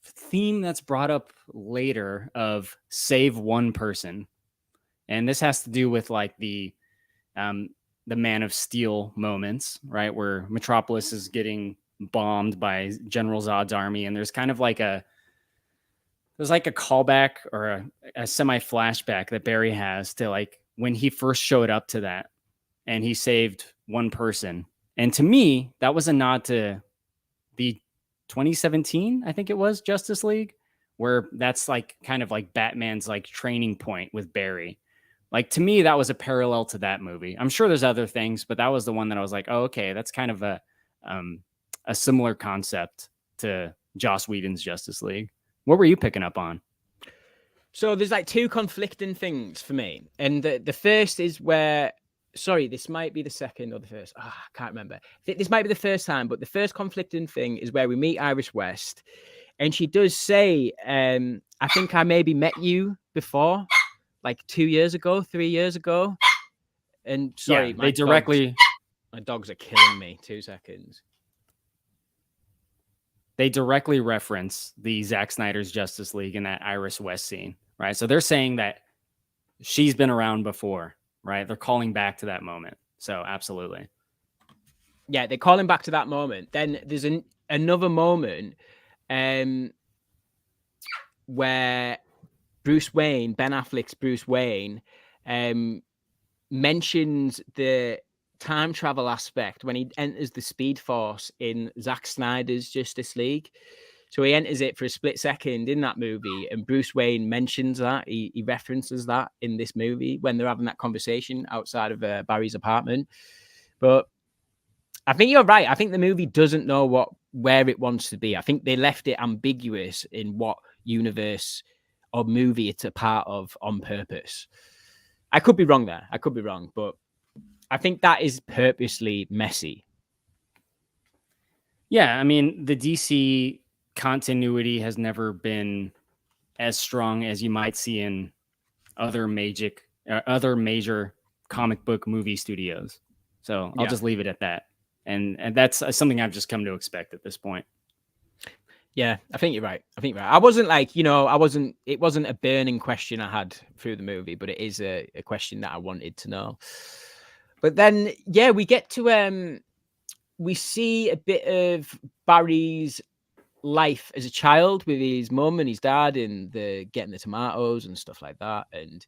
theme that's brought up later of save one person. And this has to do with like the Man of Steel moments, right? Where Metropolis is getting bombed by General Zod's army. And there's kind of like there's like a callback or a semi flashback that Barry has to like when he first showed up to that and he saved one person. And to me, that was a nod to the 2017, I think it was, Justice League, where that's like kind of like Batman's like training point with Barry. Like to me, that was a parallel to that movie. I'm sure there's other things, but that was the one that I was like, oh, okay, that's kind of a similar concept to Joss Whedon's Justice League. What were you picking up on? So there's like two conflicting things for me. And the first is where, sorry, this might be the second or the first. I can't remember. This might be the first time, but the first conflicting thing is where we meet Iris West. And she does say, I think I maybe met you before, like 2 years ago, 3 years ago. And sorry, yeah, my dogs are killing me. 2 seconds. They directly reference the Zack Snyder's Justice League in that Iris West scene, right? So they're saying that she's been around before, right? They're calling back to that moment. So absolutely. Yeah, they're calling back to that moment. Then there's another moment where Bruce Wayne, Ben Affleck's Bruce Wayne, mentions the time travel aspect when he enters the Speed Force in Zack Snyder's Justice League. So he enters it for a split second in that movie, and Bruce Wayne mentions that. He references that in this movie when they're having that conversation outside of Barry's apartment. But I think you're right. I think the movie doesn't know where it wants to be. I think they left it ambiguous in what universe or movie it's a part of on purpose. I could be wrong there. I could be wrong, but I think that is purposely messy. Yeah, I mean, the DC continuity has never been as strong as you might see in other major comic book movie studios. So I'll just leave it at that. And that's something I've just come to expect at this point. Yeah, I think you're right. I wasn't like, it wasn't a burning question I had through the movie, but it is a question that I wanted to know. But then, yeah, we get to, we see a bit of Barry's life as a child with his mum and his dad and getting the tomatoes and stuff like that. And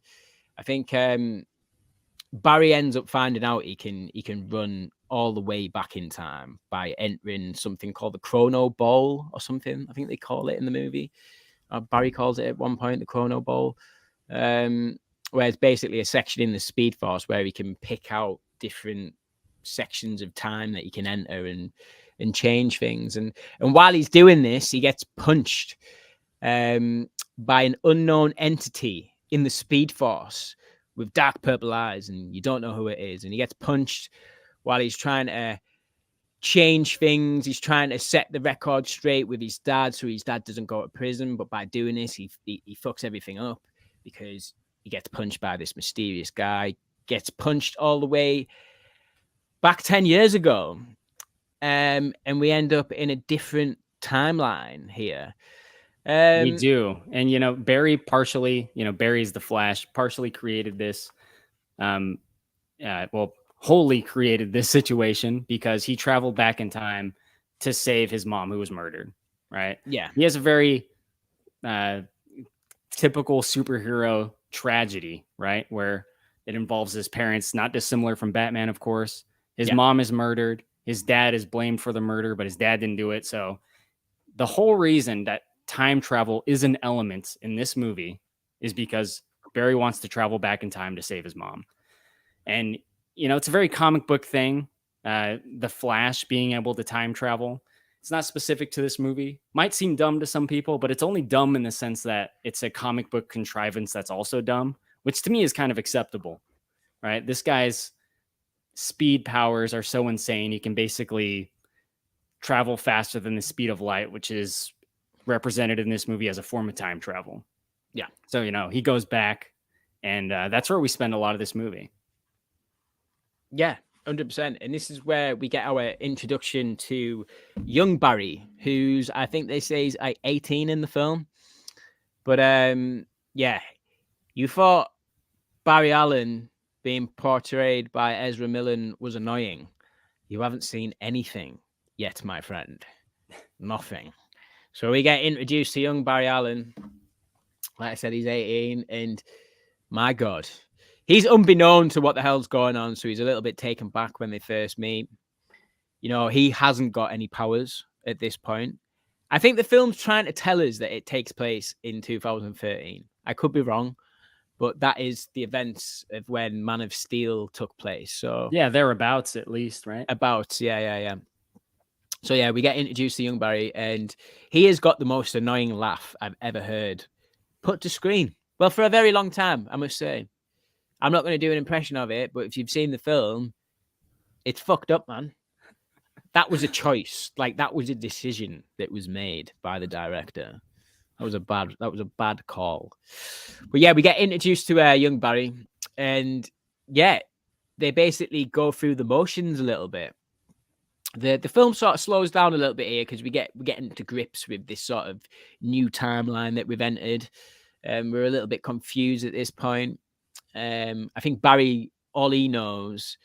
I think Barry ends up finding out he can run all the way back in time by entering something called the Chrono Bowl or something. I think they call it in the movie. Barry calls it at one point the Chrono Bowl. Where it's basically a section in the Speed Force where he can pick out different sections of time that he can enter and change things. And while he's doing this, he gets punched by an unknown entity in the Speed Force with dark purple eyes, and you don't know who it is. And he gets punched while he's trying to change things. He's trying to set the record straight with his dad so his dad doesn't go to prison. But by doing this, he fucks everything up because he gets punched by this mysterious guy, gets punched all the way back 10 years ago. And we end up in a different timeline here. We do. And, you know, Barry partially, you know, Barry's the Flash, partially created this, wholly created this situation because he traveled back in time to save his mom who was murdered, right? Yeah. He has a very typical superhero tragedy, right? Where it involves his parents, not dissimilar from Batman, of course. His mom is murdered. His dad is blamed for the murder, but his dad didn't do it. So the whole reason that time travel is an element in this movie is because Barry wants to travel back in time to save his mom. And, you know, it's a very comic book thing. The Flash being able to time travel. It's not specific to this movie. Might seem dumb to some people, but it's only dumb in the sense that it's a comic book contrivance that's also dumb, which to me is kind of acceptable, right? This guy's speed powers are so insane. He can basically travel faster than the speed of light, which is represented in this movie as a form of time travel. Yeah. So, you know, he goes back and that's where we spend a lot of this movie. Yeah, 100%. And this is where we get our introduction to young Barry, who's, I think they say he's like 18 in the film. But yeah, you thought Barry Allen being portrayed by Ezra Miller was annoying. You haven't seen anything yet, my friend. Nothing. So we get introduced to young Barry Allen. Like I said, he's 18, and my God, he's unbeknown to what the hell's going on. So he's a little bit taken back when they first meet. You know, he hasn't got any powers at this point. I think the film's trying to tell us that it takes place in 2013. I could be wrong, but that is the events of when Man of Steel took place. So yeah, thereabouts at least, right? Yeah. So yeah, we get introduced to young Barry, and he has got the most annoying laugh I've ever heard put to screen. Well, for a very long time, I must say. I'm not going to do an impression of it, but if you've seen the film, it's fucked up, man. That was a choice. Like, that was a decision that was made by the director. That was a bad call. But yeah, we get introduced to young Barry, and yeah, they basically go through the motions a little bit. The film sort of slows down a little bit here because we're getting to grips with this sort of new timeline that we've entered. We're a little bit confused at this point. I think Barry, all he knows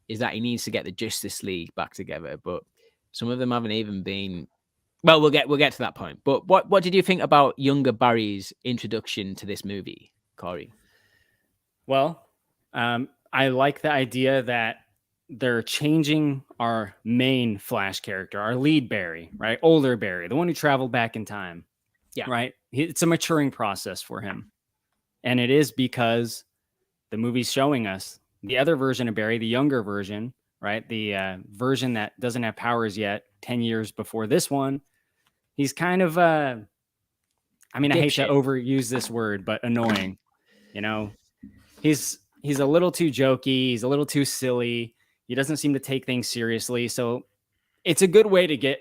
is that he needs to get the Justice League back together, but some of them haven't even been. Well, we'll get to that point. But what did you think about younger Barry's introduction to this movie, Korey? Well, I like the idea that they're changing our main Flash character, our lead Barry, right? Older Barry, the one who traveled back in time. Yeah. Right. It's a maturing process for him. And it is because the movie's showing us the other version of Barry, the younger version, right? The version that doesn't have powers yet, 10 years before this one. He's kind of, I hate to overuse this word, but annoying. You know, he's a little too jokey. He's a little too silly. He doesn't seem to take things seriously. So it's a good way to get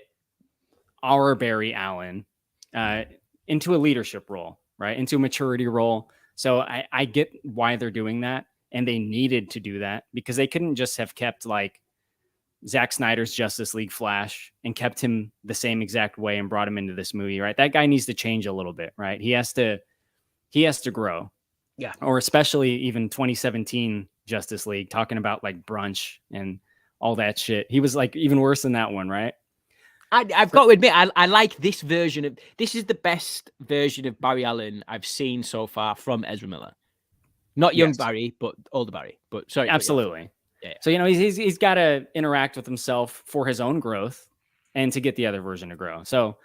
our Barry Allen into a leadership role, right? Into a maturity role. So I get why they're doing that. And they needed to do that because they couldn't just have kept like Zack Snyder's Justice League Flash and kept him the same exact way and brought him into this movie, right? That guy needs to change a little bit, right? He has to grow. Yeah. Or especially even 2017 Justice League, talking about like brunch and all that shit. He was like even worse than that one, right? I've got to admit, I like this version of. This is the best version of Barry Allen I've seen so far from Ezra Miller. Not young Barry, but older Barry. But sorry, absolutely. Yeah. So you know he's got to interact with himself for his own growth and to get the other version to grow. So,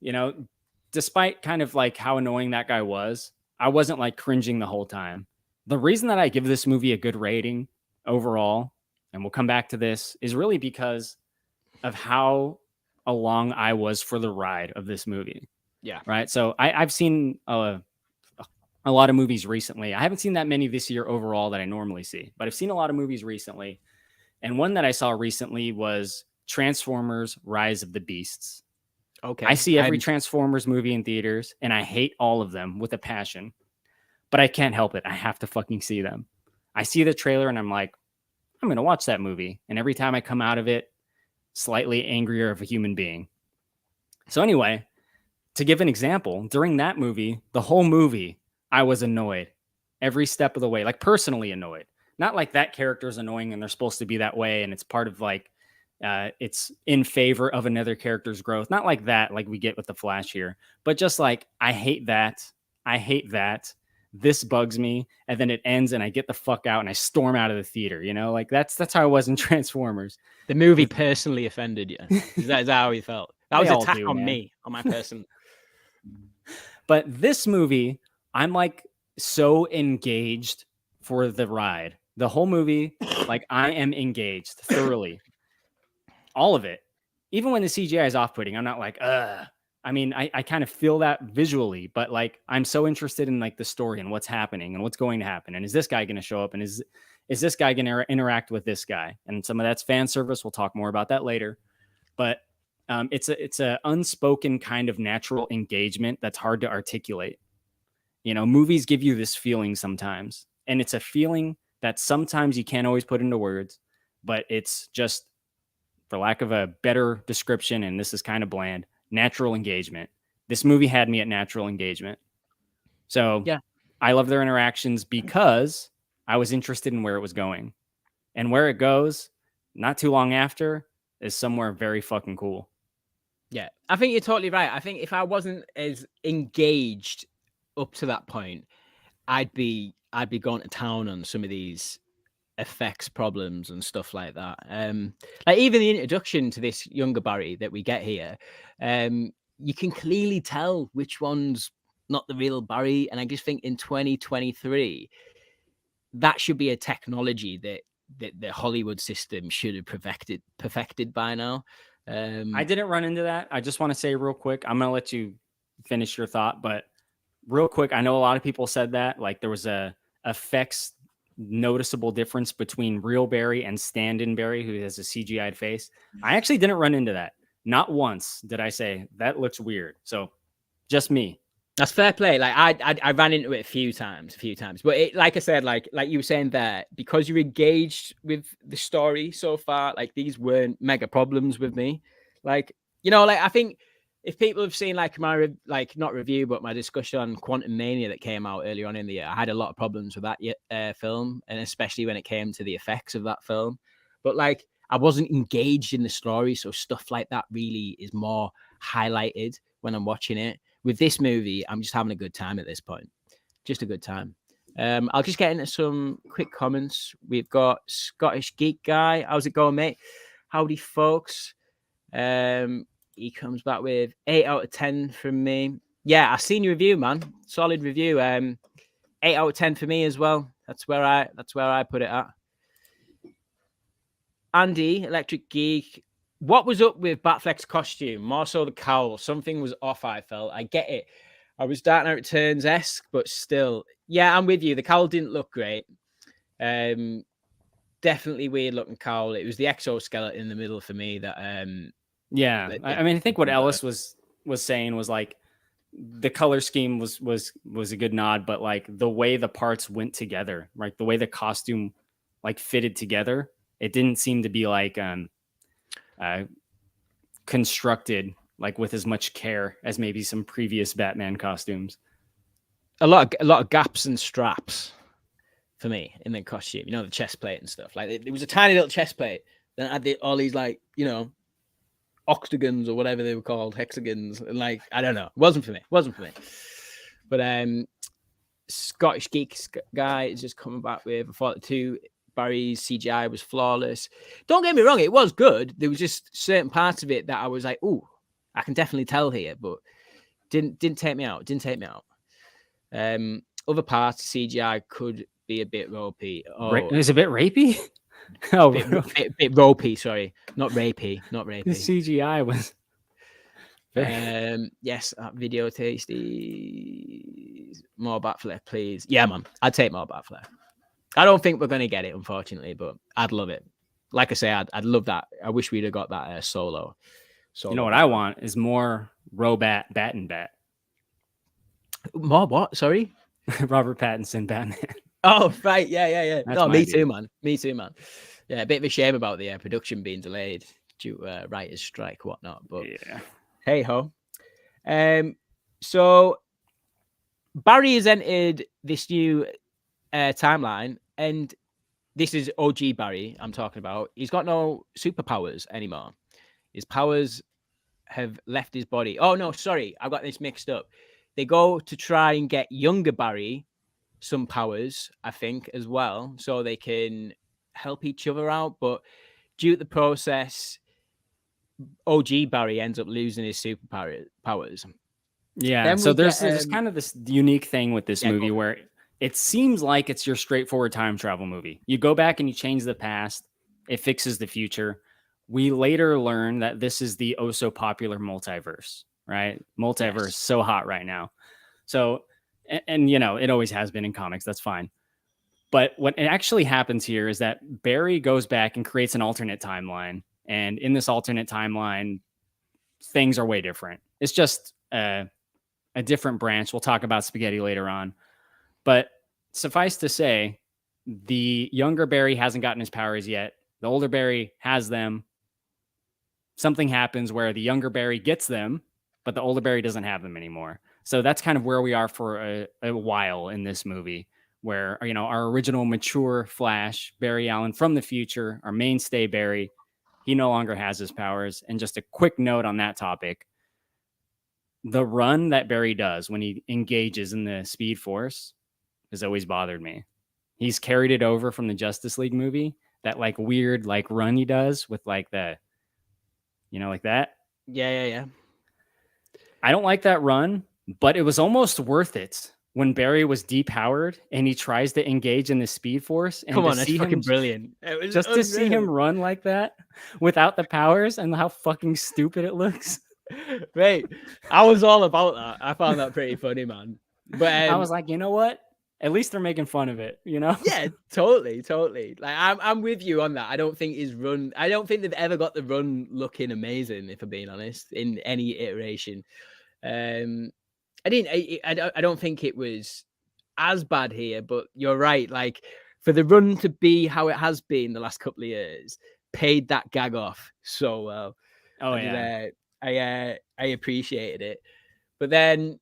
you know, despite kind of like how annoying that guy was, I wasn't like cringing the whole time. The reason that I give this movie a good rating overall, and we'll come back to this, is really because of how along I was for the ride of this movie. Yeah. Right. So I've seen a lot of movies recently. I haven't seen that many this year overall that I normally see, but I've seen a lot of movies recently. And one that I saw recently was Transformers: Rise of the Beasts. Okay. I see every Transformers movie in theaters, and I hate all of them with a passion. But I can't help it. I have to fucking see them. I see the trailer, and I'm like, I'm going to watch that movie. And every time I come out of it, slightly angrier of a human being. So anyway, to give an example, during that movie, the whole movie, I was annoyed every step of the way, like personally annoyed. Not like that character is annoying and they're supposed to be that way and it's part of like it's in favor of another character's growth. Not like that, like we get with the Flash here, but just like I hate that. I hate that. This bugs me, and then it ends and I get the fuck out and I storm out of the theater. You know, like that's how I was in Transformers. The movie personally offended you. Is that how you felt? That was an attack on me, on my person. But this movie, I'm like so engaged for the ride. The whole movie, like I am engaged thoroughly. All of it. Even when the CGI is off-putting, I'm not like, ugh. I mean, I kind of feel that visually, but like I'm so interested in like the story and what's happening and what's going to happen. And is this guy going to show up? And is this guy going to interact with this guy? And some of that's fan service. We'll talk more about that later. But it's a unspoken kind of natural engagement that's hard to articulate. You know, movies give you this feeling sometimes, and it's a feeling that sometimes you can't always put into words, but it's just, for lack of a better description, and this is kind of bland, natural engagement. This movie had me at natural engagement. So yeah, I love their interactions because I was interested in where it was going. And where it goes, not too long after, is somewhere very fucking cool. Yeah, I think you're totally right. I think if I wasn't as engaged up to that point, I'd be going to town on some of these effects problems and stuff like that. Like even the introduction to this younger Barry that we get here, you can clearly tell which one's not the real Barry. And I just think in 2023, that should be a technology that the Hollywood system should have perfected by now. I didn't run into that. I just want to say real quick, I'm going to let you finish your thought, but real quick, I know a lot of people said that like there was a effects noticeable difference between real Barry and stand-in Barry, who has a CGI'd face. I actually didn't run into that. Not once did I say that looks weird. So just me. That's fair play. Like I ran into it a few times, but it, like I said, like you were saying there, because you're engaged with the story so far, like these weren't mega problems with me. Like, you know, like I think if people have seen like my not review, but my discussion on Quantum Mania that came out earlier on in the year, I had a lot of problems with that film, and especially when it came to the effects of that film. But like I wasn't engaged in the story, so stuff like that really is more highlighted when I'm watching it. With this movie, I'm just having a good time at this point. Just a good time. I'll just get into some quick comments. We've got Scottish Geek Guy. How's it going, mate? Howdy, folks. He comes back with 8 out of 10 from me. Yeah, I've seen your review, man. Solid review. 8 out of 10 for me as well. That's where I put it at. Andy, Electric Geek. What was up with Bat-Fleck's costume? More so the cowl. Something was off, I felt. I get it. I was Dark Knight Returns-esque, but still. Yeah, I'm with you. The cowl didn't look great. Definitely weird-looking cowl. It was the exoskeleton in the middle for me that... yeah, I mean, I think what Ellis was saying was like the color scheme was a good nod, but like the way the parts went together, like the way the costume like fitted together, it didn't seem to be like... constructed like with as much care as maybe some previous Batman costumes. A lot of gaps and straps for me in the costume. You know, the chest plate and stuff. Like it was a tiny little chest plate. Then I had all these like, you know, octagons or whatever they were called, hexagons, and like I don't know. It wasn't for me. But Scottish Geek Guy is just coming back with, I thought the two Barry's CGI was flawless. Don't get me wrong, it was good. There was just certain parts of it that I was like, "Ooh, I can definitely tell here," but didn't take me out. Other parts CGI could be a bit ropey. Oh, it was a bit rapey. Oh, bit ropey. Sorry, not rapey. The CGI was. Yes, video tasty. More Bat-Fleck, please. Yeah, man. I'd take more Bat-Fleck. I don't think we're going to get it, unfortunately, but I'd love it. Like I say, I'd love that. I wish we'd have got that solo. You know what I want is more Robat Bat and Bat. More what? Sorry? Robert Pattinson Batman. Oh, right. Yeah. That's No, me dude. too, man. Me too, man. Yeah, a bit of a shame about the production being delayed due to writer's strike, whatnot. But yeah, hey ho. So Barry has entered this new timeline, and this is OG Barry I'm talking about. He's got no superpowers anymore. His powers have left his body. Oh no, sorry, I got this mixed up. They go to try and get younger Barry some powers, I think, as well, so they can help each other out. But due to the process, OG Barry ends up losing his superpowers. Yeah. Then So we there's get, kind of this unique thing with this movie go. where it seems like it's your straightforward time travel movie. You go back and you change the past, it fixes the future. We later learn that this is the oh so popular multiverse, right? Multiverse, Yes. so hot right now. So, and you know, it always has been in comics. That's fine. But what actually happens here is that Barry goes back and creates an alternate timeline. And in this alternate timeline, things are way different. It's just a different branch. We'll talk about spaghetti later on. But suffice to say, the younger Barry hasn't gotten his powers yet. The older Barry has them. Something happens where the younger Barry gets them, but the older Barry doesn't have them anymore. So that's kind of where we are for a while in this movie, where, you know, our original mature Flash, Barry Allen from the future, our mainstay Barry, he no longer has his powers. And just a quick note on that topic. The run that Barry does when he engages in the Speed Force has always bothered me. He's carried it over from the Justice League movie, that like weird like run he does with like the, you know, like that. Yeah. I don't like that run, but it was almost worth it when Barry was depowered and he tries to engage in the Speed Force. And Come on, that's fucking brilliant. Just to see him run like that without the powers and how fucking stupid it looks. Right. I was all about that. I found that pretty funny, man. But I was like, you know what? At least they're making fun of it, you know? Yeah, totally. Like I'm with you on that. I don't think they've ever got the run looking amazing, if I'm being honest, in any iteration. I don't think it was as bad here, but you're right. Like for the run to be how it has been the last couple of years, paid that gag off so well. Oh yeah. I appreciated it. But then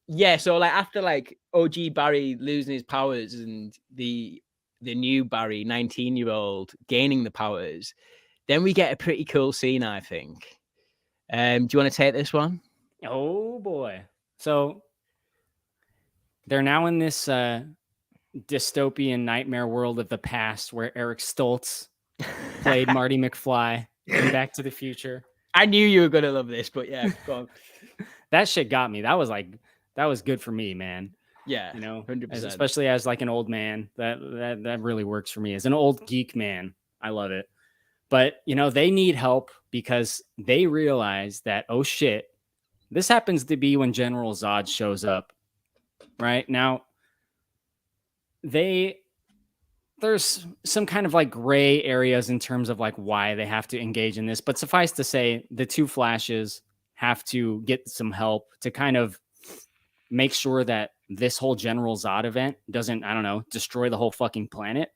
yeah, so like after like OG Barry losing his powers and the new Barry, 19-year-old, gaining the powers, then we get a pretty cool scene, I think. Do you want to take this one? Oh boy. So they're now in this dystopian nightmare world of the past where Eric Stoltz played Marty McFly in Back to the Future. I knew you were gonna love this, but yeah, go on. That shit got me. That was good for me, man. Yeah, you know, 100%. Especially as like an old man, that really works for me. As an old geek man, I love it. But you know, they need help because they realize that, oh shit, this happens to be when General Zod shows up. Right now, there's some kind of like gray areas in terms of like why they have to engage in this. But suffice to say, the two Flashes have to get some help to kind of make sure that this whole General Zod event doesn't, I don't know, destroy the whole fucking planet.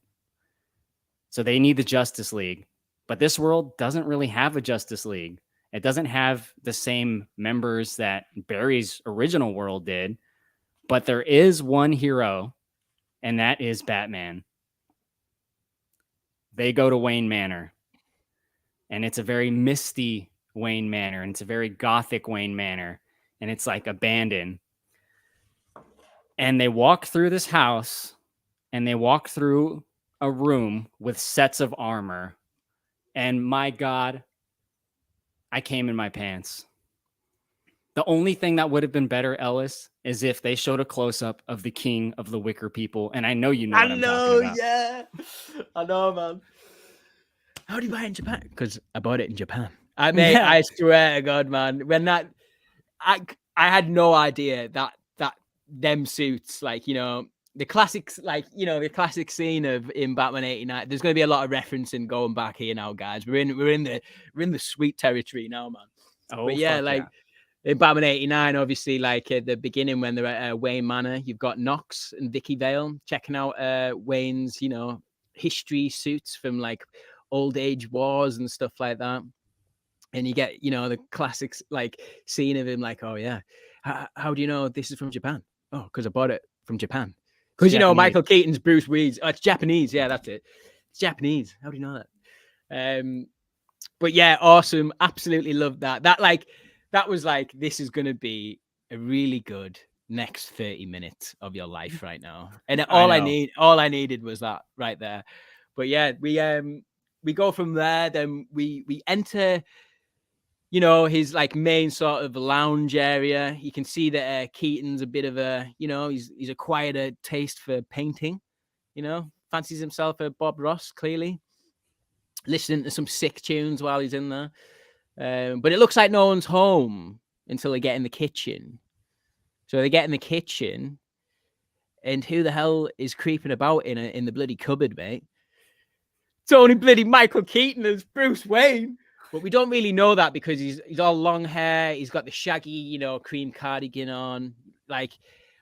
So they need the Justice League. But this world doesn't really have a Justice League. It doesn't have the same members that Barry's original world did. But there is one hero, and that is Batman. They go to Wayne Manor. And it's a very misty Wayne Manor. And it's a very gothic Wayne Manor. And it's like abandoned. And they walk through this house. And they walk through a room with sets of armor. And my God, I came in my pants. The only thing that would have been better, Ellis, is if they showed a close-up of the king of the Wicker people. And I know you know what I'm talking about. Yeah. I know, man. How do you buy it in Japan? Because I bought it in Japan. I swear to God, man. When I had no idea that them suits, like, you know, the classics, like, you know, the classic scene of in Batman 89. There's going to be a lot of referencing going back here now, guys. We're in the sweet territory now, man. Oh, But yeah, fuck like in Batman 89, obviously, like at the beginning when they're at Wayne Manor, you've got Knox and Vicky Vale checking out Wayne's, you know, history suits from like old age wars and stuff like that. And you get, you know, the classics like scene of him like, oh yeah, how do you know this is from Japan? Oh, because I bought it from Japan. Because, you know, Michael Keaton's Bruce Wayne's, it's Japanese. Yeah, that's it. It's Japanese. How do you know that? But yeah, awesome. Absolutely loved that. That was like, this is going to be a really good next 30 minutes of your life right now. And all I needed was that right there. But yeah, we go from there. Then we enter, you know, his like main sort of lounge area. You can see that Keaton's a bit of a, you know, he's acquired a taste for painting, you know, fancies himself a Bob Ross, clearly. Listening to some sick tunes while he's in there. But it looks like no one's home until they get in the kitchen. So they get in the kitchen, and who the hell is creeping about in the bloody cupboard, mate? It's only bloody Michael Keaton as Bruce Wayne. But we don't really know that because he's all long hair. He's got the shaggy, you know, cream cardigan on. Like,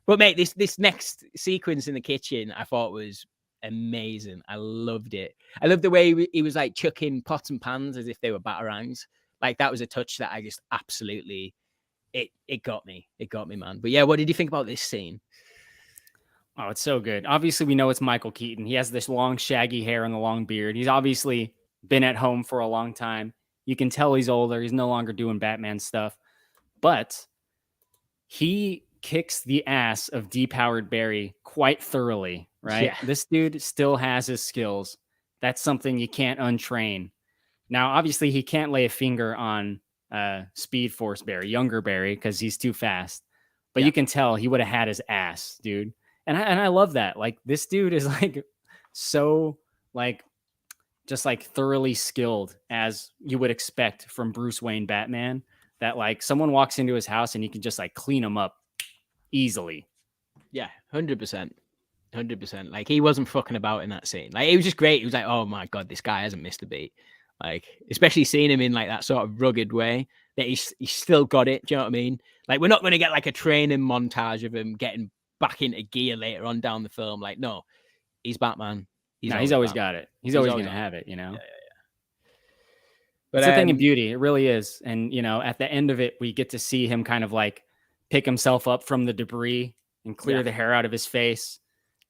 but mate, this next sequence in the kitchen I thought was amazing. I loved it. I loved the way he was like chucking pots and pans as if they were batarangs. Like, that was a touch that I just absolutely, it got me. It got me, man. But yeah, what did you think about this scene? Oh, it's so good. Obviously, we know it's Michael Keaton. He has this long, shaggy hair and the long beard. He's obviously been at home for a long time. You can tell he's older. He's no longer doing Batman stuff. But he kicks the ass of depowered Barry quite thoroughly, right? Yeah. This dude still has his skills. That's something you can't untrain. Now, obviously, he can't lay a finger on Speed Force Barry, younger Barry, because he's too fast. But you can tell he would have had his ass, dude. And I love that. Like, this dude is like so like just like thoroughly skilled, as you would expect from Bruce Wayne Batman, that like someone walks into his house and he can just like clean him up easily. Yeah, 100%. 100%. Like, he wasn't fucking about in that scene. Like, it was just great. He was like, oh my God, this guy hasn't missed a beat. Like, especially seeing him in like that sort of rugged way that he's still got it. Do you know what I mean? Like, we're not going to get like a training montage of him getting back into gear later on down the film. Like, no, he's Batman. He's always got it. He's always going to have it, you know? Yeah. But it's a thing in beauty. It really is. And, you know, at the end of it, we get to see him kind of like pick himself up from the debris and clear the hair out of his face.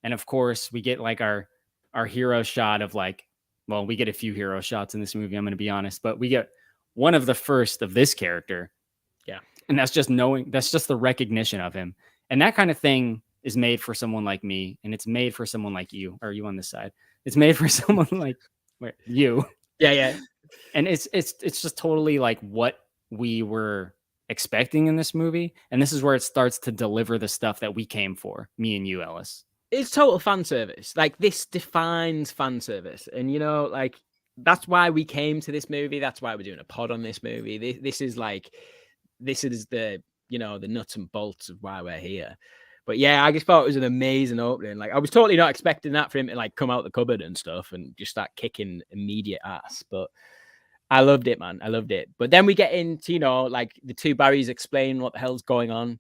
And of course, we get like our hero shot of like, well, we get a few hero shots in this movie, I'm going to be honest, but we get one of the first of this character. Yeah. And that's just the recognition of him. And that kind of thing is made for someone like me, and it's made for someone like you. Or are you on this side? It's made for someone like you. Yeah. And it's just totally like what we were expecting in this movie. And this is where it starts to deliver the stuff that we came for, me and you, Ellis. It's total fan service. Like, this defines fan service. And, you know, like, that's why we came to this movie. That's why we're doing a pod on this movie. This is the, you know, the nuts and bolts of why we're here. But yeah, I just thought it was an amazing opening. Like, I was totally not expecting that for him to like come out the cupboard and stuff and just start kicking immediate ass. But I loved it, man. I loved it. But then we get into, you know, like the two Barrys explain what the hell's going on.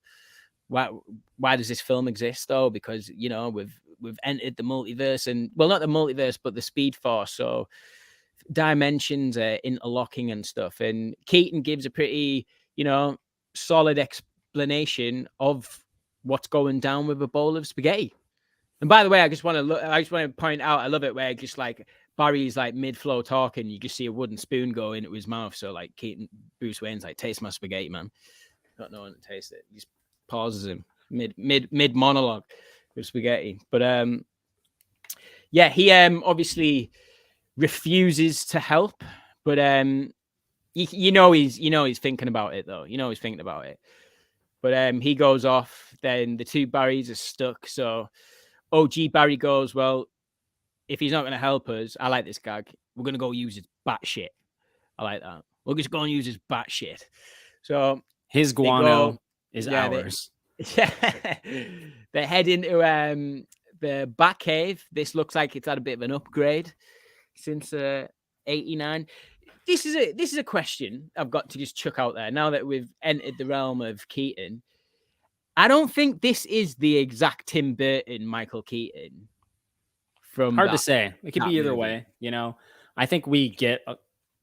Why does this film exist though? Because, you know, we've entered the multiverse, and well, not the multiverse, but the Speed Force. So dimensions are interlocking and stuff. And Keaton gives a pretty, you know, solid explanation of what's going down with a bowl of spaghetti. And by the way, I just want to point out, I love it where just like Barry's like mid-flow talking, you just see a wooden spoon go into his mouth. So like Bruce Wayne's like, taste my spaghetti, man. Not knowing to taste it. He just pauses him mid monologue with spaghetti. But yeah, he obviously refuses to help, but you know he's thinking about it though. You know he's thinking about it. But he goes off. Then the two Barrys are stuck. So OG Barry goes, well, if he's not going to help us, I like this gag. We're going to go use his bat shit. I like that. We'll just go and use his bat shit. So his guano is ours. Yeah, they head into the Batcave. This looks like it's had a bit of an upgrade since 89. This is a question I've got to just chuck out there now that we've entered the realm of Keaton. I don't think this is the exact Tim Burton Michael Keaton from Hard to say. It could that be either movie. way. You know, I think we get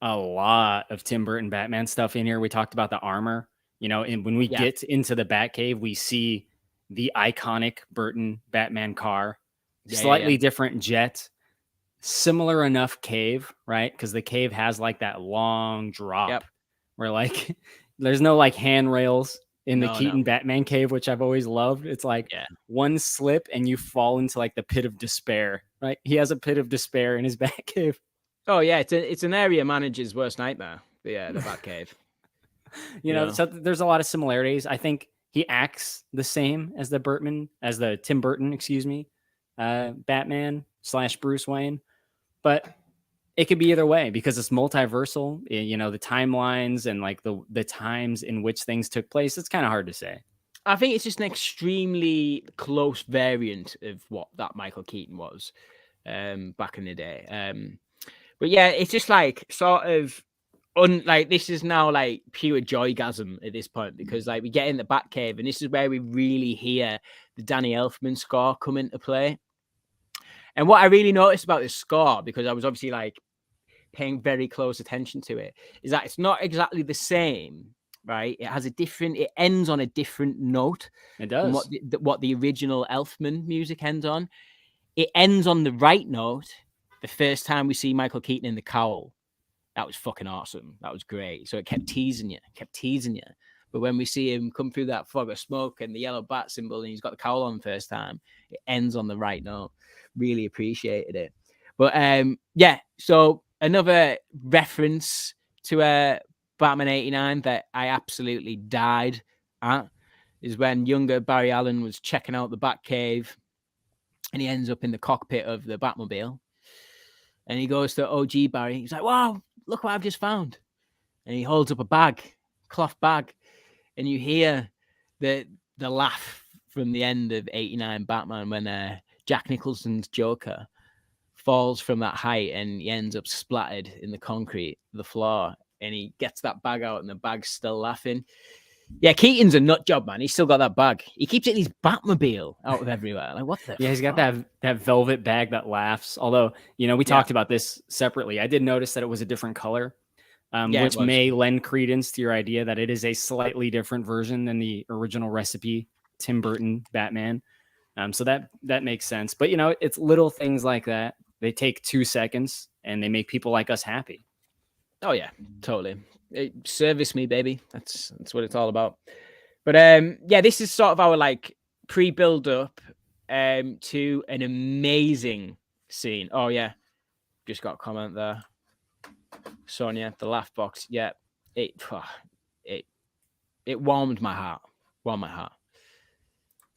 a lot of Tim Burton Batman stuff in here. We talked about the armor. You know, and when we Yeah. get into the Batcave, we see the iconic Burton Batman car, slightly different jet, similar enough cave, right? Because the cave has like that long drop where like there's no like handrails in the Keaton Batman cave, which I've always loved. It's like one slip and you fall into like the pit of despair, right? He has a pit of despair in his Batcave. Oh yeah, it's an area manager's worst nightmare. The Batcave. You know, so there's a lot of similarities. I think he acts the same as the Tim Burton, excuse me, Batman / Bruce Wayne, but it could be either way because it's multiversal. You know, the timelines and like the times in which things took place. It's kind of hard to say. I think it's just an extremely close variant of what that Michael Keaton was back in the day. But yeah, it's just like sort of like this is now like pure joygasm at this point because like we get in the Batcave and this is where we really hear the Danny Elfman score come into play. And what I really noticed about this score, because I was obviously like paying very close attention to it, is that it's not exactly the same, right? It ends on a different note. It does. From what the original Elfman music ends on. It ends on the right note the first time we see Michael Keaton in the cowl. That was fucking awesome. That was great. So it kept teasing you. But when we see him come through that fog of smoke and the yellow bat symbol and he's got the cowl on the first time, it ends on the right note. Really appreciated it. But yeah, so another reference to Batman 89 that I absolutely died at is when younger Barry Allen was checking out the Batcave and he ends up in the cockpit of the Batmobile. And he goes to OG Barry. He's like, wow, look what I've just found. And he holds up a cloth bag. And you hear the laugh from the end of 89 Batman when Jack Nicholson's Joker falls from that height and he ends up splattered in the concrete, the floor. And he gets that bag out and the bag's still laughing. Yeah, Keaton's a nut job, man. He's still got that bag. He keeps it in his Batmobile out of everywhere. Like, what the he's got that velvet bag that laughs. Although, you know, we talked about this separately. I did notice that it was a different color, which may lend credence to your idea that it is a slightly different version than the original recipe Tim Burton Batman. So that makes sense. But, you know, it's little things like that. They take 2 seconds and they make people like us happy. Oh, yeah, totally. Service me, baby. That's what it's all about. But yeah, this is sort of our like pre-build up to an amazing scene. Oh yeah, just got a comment there. Sonia, the laugh box. Yeah, it warmed my heart.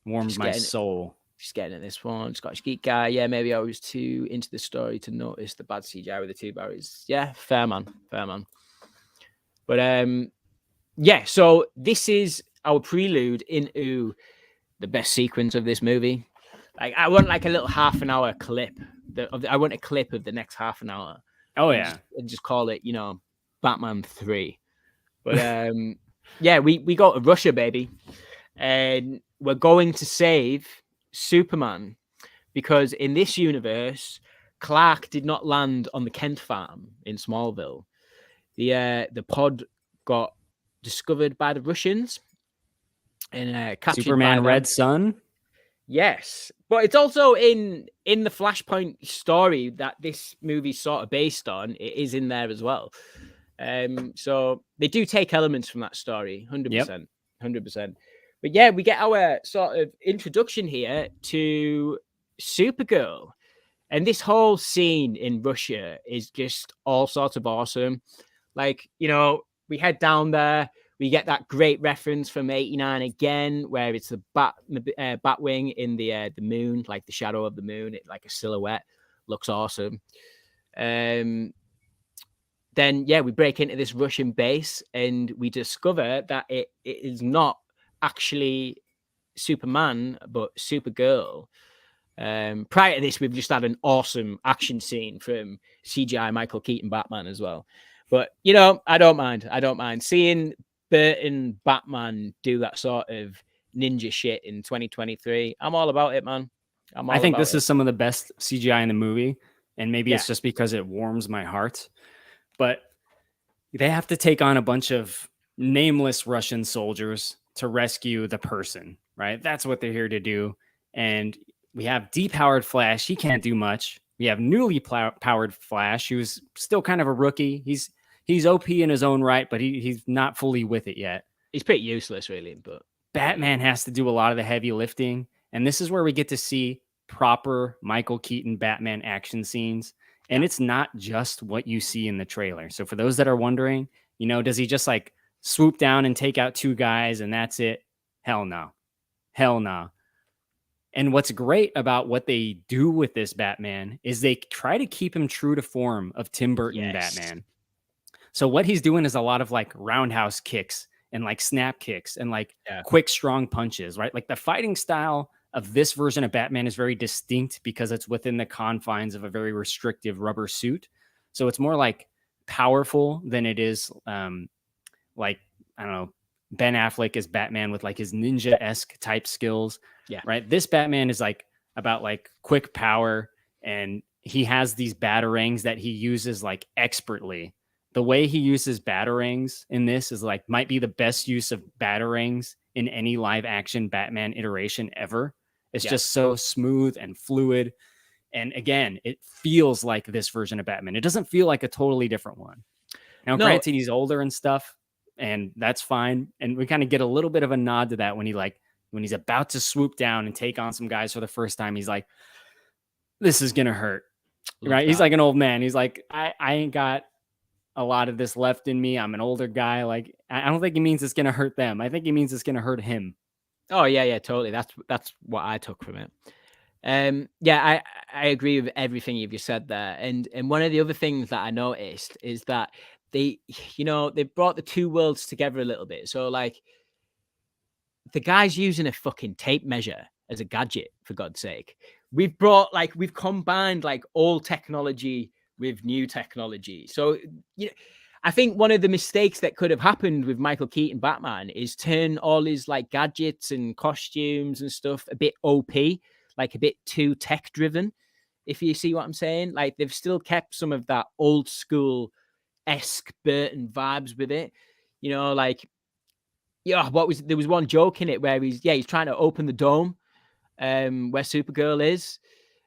Warmed my soul. Just getting at this one. Scottish Geek guy. Yeah, maybe I was too into the story to notice the bad CGI with the 2 Barrys. Yeah, fair man. But yeah, so this is our prelude into the best sequence of this movie. Like, I want like a little half an hour clip. I want a clip of the next half an hour. Oh yeah, and just call it, you know, Batman 3. But yeah, we go to Russia, baby, and we're going to save Superman because in this universe, Clark did not land on the Kent farm in Smallville. The pod got discovered by the Russians and captured Superman by Red Sun. Yes, but it's also in the Flashpoint story that this movie's sort of based on. It is in there as well. So they do take elements from that story, 100%, 100%. But yeah, we get our sort of introduction here to Supergirl. And this whole scene in Russia is just all sorts of awesome. Like, you know, we head down there. We get that great reference from 89 again, where it's the Batwing in the moon, like the shadow of the moon, like a silhouette. Looks awesome. Then, yeah, we break into this Russian base and we discover that it is not actually Superman, but Supergirl. Prior to this, we've just had an awesome action scene from CGI Michael Keaton Batman as well. But you know, I don't mind seeing Burton Batman do that sort of ninja shit in 2023. I'm all about it, man. I think this is some of the best CGI in the movie, and maybe it's just because it warms my heart. But they have to take on a bunch of nameless Russian soldiers to rescue the person, right? That's what they're here to do. And we have depowered Flash. He can't do much. We have newly powered Flash, who's still kind of a rookie. He's OP in his own right, but he's not fully with it yet. He's pretty useless, really. But Batman has to do a lot of the heavy lifting. And this is where we get to see proper Michael Keaton Batman action scenes. And it's not just what you see in the trailer. So for those that are wondering, you know, does he just like swoop down and take out 2 guys and that's it? Hell no. Hell no. And what's great about what they do with this Batman is they try to keep him true to form of Tim Burton Batman. So what he's doing is a lot of like roundhouse kicks and like snap kicks and like quick, strong punches, right? Like the fighting style of this version of Batman is very distinct because it's within the confines of a very restrictive rubber suit. So it's more like powerful than it is like, I don't know, Ben Affleck as Batman with like his ninja-esque type skills. Yeah. Right. This Batman is like about like quick power, and he has these batarangs that he uses like expertly. The way he uses batarangs in this is like might be the best use of batarangs in any live action Batman iteration ever. It's just so smooth and fluid. And again, it feels like this version of Batman. It doesn't feel like a totally different one. Now, granted, he's older and stuff, and that's fine. And we kind of get a little bit of a nod to that when he's about to swoop down and take on some guys for the first time. He's like, this is going to hurt. Right. He's like an old man. He's like, I ain't got a lot of this left in me. I'm an older guy. Like, I don't think he means it's going to hurt them. I think he means it's going to hurt him. Oh yeah, totally. That's what I took from it. I agree with everything you've just said there. And one of the other things that I noticed is that they brought the 2 worlds together a little bit. So like the guy's using a fucking tape measure as a gadget, for God's sake. We've combined like old technology with new technology. So, I think one of the mistakes that could have happened with Michael Keaton Batman is turn all his like gadgets and costumes and stuff a bit OP, like a bit too tech driven. If you see what I'm saying, like they've still kept some of that old school esque Burton vibes with it. Like, there was one joke in it where he's trying to open the dome where Supergirl is.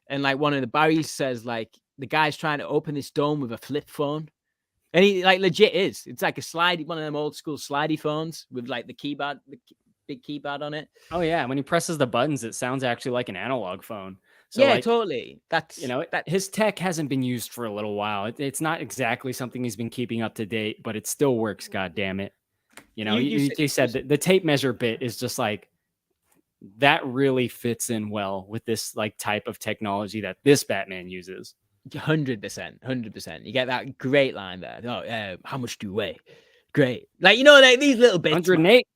And like one of the Barrys says, like, the guy's trying to open this dome with a flip phone. And he like legit is. It's like one of them old school slidey phones with like the keyboard, big keyboard on it. Oh yeah. When he presses the buttons, it sounds actually like an analog phone. So yeah, like, totally. That's, that his tech hasn't been used for a little while. It's not exactly something he's been keeping up to date, but it still works. God damn it. You said that the tape measure bit is just like, that really fits in well with this like type of technology that this Batman uses. 100%. You get that great line there. Oh, how much do you weigh? Great. Like, like these little bits. 108.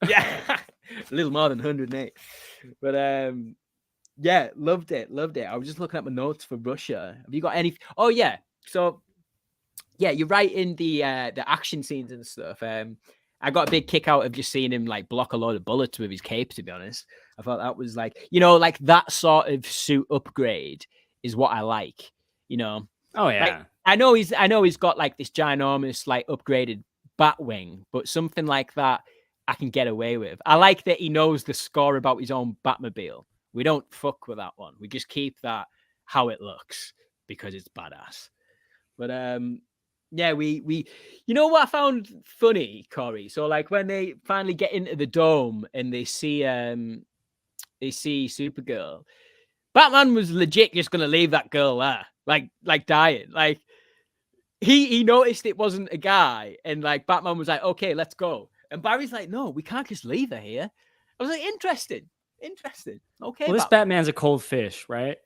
Yeah. A little more than 108. But loved it. I was just looking at my notes for Russia. Have you got any? Oh yeah. So yeah, you're right in the action scenes and stuff. I got a big kick out of just seeing him like block a load of bullets with his cape, to be honest. I thought that was like, like that sort of suit upgrade is what I like, Oh yeah. Like, I know he's got like this ginormous, like upgraded bat wing, but something like that I can get away with. I like that he knows the score about his own Batmobile. We don't fuck with that one. We just keep that how it looks because it's badass. But yeah, we what I found funny, Korey? So like when they finally get into the dome and they see Supergirl, Batman was legit just gonna leave that girl there, like dying. Like he noticed it wasn't a guy, and like Batman was like, okay, let's go. And Barry's like, no, we can't just leave her here. I was like, interesting. Okay. Well, this Batman's a cold fish, right?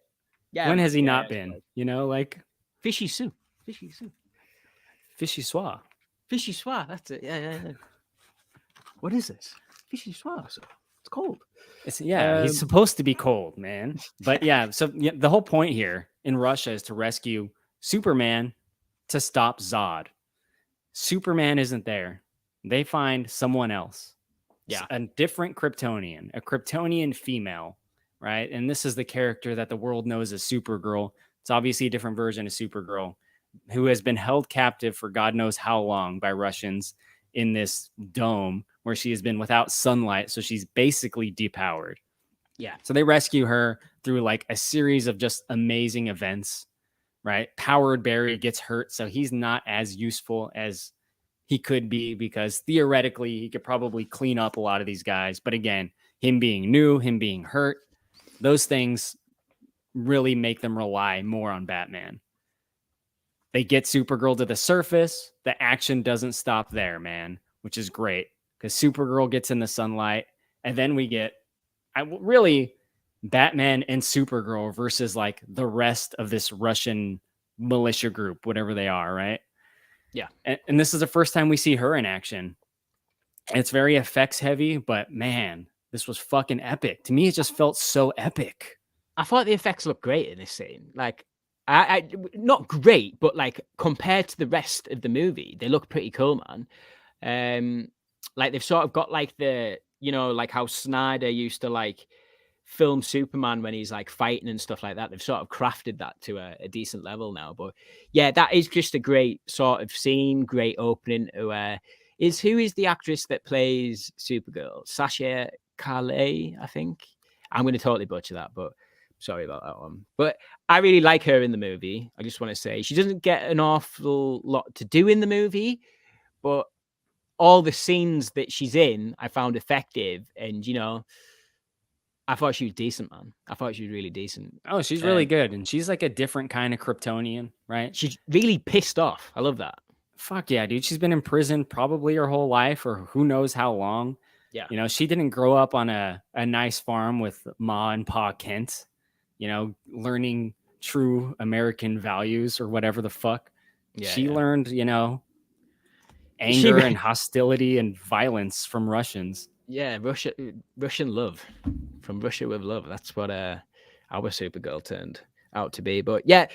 Yeah. When has he not been? Like fishy Sue. Fishy Swa. That's it. Yeah. What is this? Fishy Swa. It's cold. He's supposed to be cold, man. But yeah, so the whole point here in Russia is to rescue Superman to stop Zod. Superman isn't there. They find someone else. Yeah. A different Kryptonian, a Kryptonian female, right? And this is the character that the world knows as Supergirl. It's obviously a different version of Supergirl, who has been held captive for God knows how long by Russians in this dome where she has been without sunlight. So she's basically depowered. Yeah. So they rescue her through like a series of just amazing events, right? Powered Barry gets hurt, so he's not as useful as he could be, because theoretically he could probably clean up a lot of these guys. But again, him being new, him being hurt, those things really make them rely more on Batman. They get Supergirl to the surface. The action doesn't stop there, man, which is great because Supergirl gets in the sunlight. And then we get really Batman and Supergirl versus like the rest of this Russian militia group, whatever they are, right? Yeah. And this is the first time we see her in action. And it's very effects heavy, but man, this was fucking epic. To me, it just felt so epic. I thought the effects looked great in this scene. Like, I not great, but like compared to the rest of the movie, they look pretty cool, man. Like they've sort of got like the, you know, like how Snyder used to like film Superman when he's like fighting and stuff like that. They've sort of crafted that to a decent level now. But yeah, that is just a great sort of scene, great opening to who is the actress that plays Supergirl? Sasha Calais, I think. I'm going to totally butcher that, but sorry about that one. But I really like her in the movie. I just want to say she doesn't get an awful lot to do in the movie, but all the scenes that she's in, I found effective. And, you know, I thought she was decent, man. I thought she was really decent. Oh, she's really good. And she's like a different kind of Kryptonian, right? She's really pissed off. I love that. Fuck yeah, dude. She's been in prison probably her whole life or who knows how long. Yeah. You know, she didn't grow up on a nice farm with Ma and Pa Kent, you know, learning true American values or whatever the fuck. Yeah, she learned, you know, anger and hostility and violence from Russians. Yeah, Russian love. From Russia with love. That's what our Supergirl turned out to be. But yeah,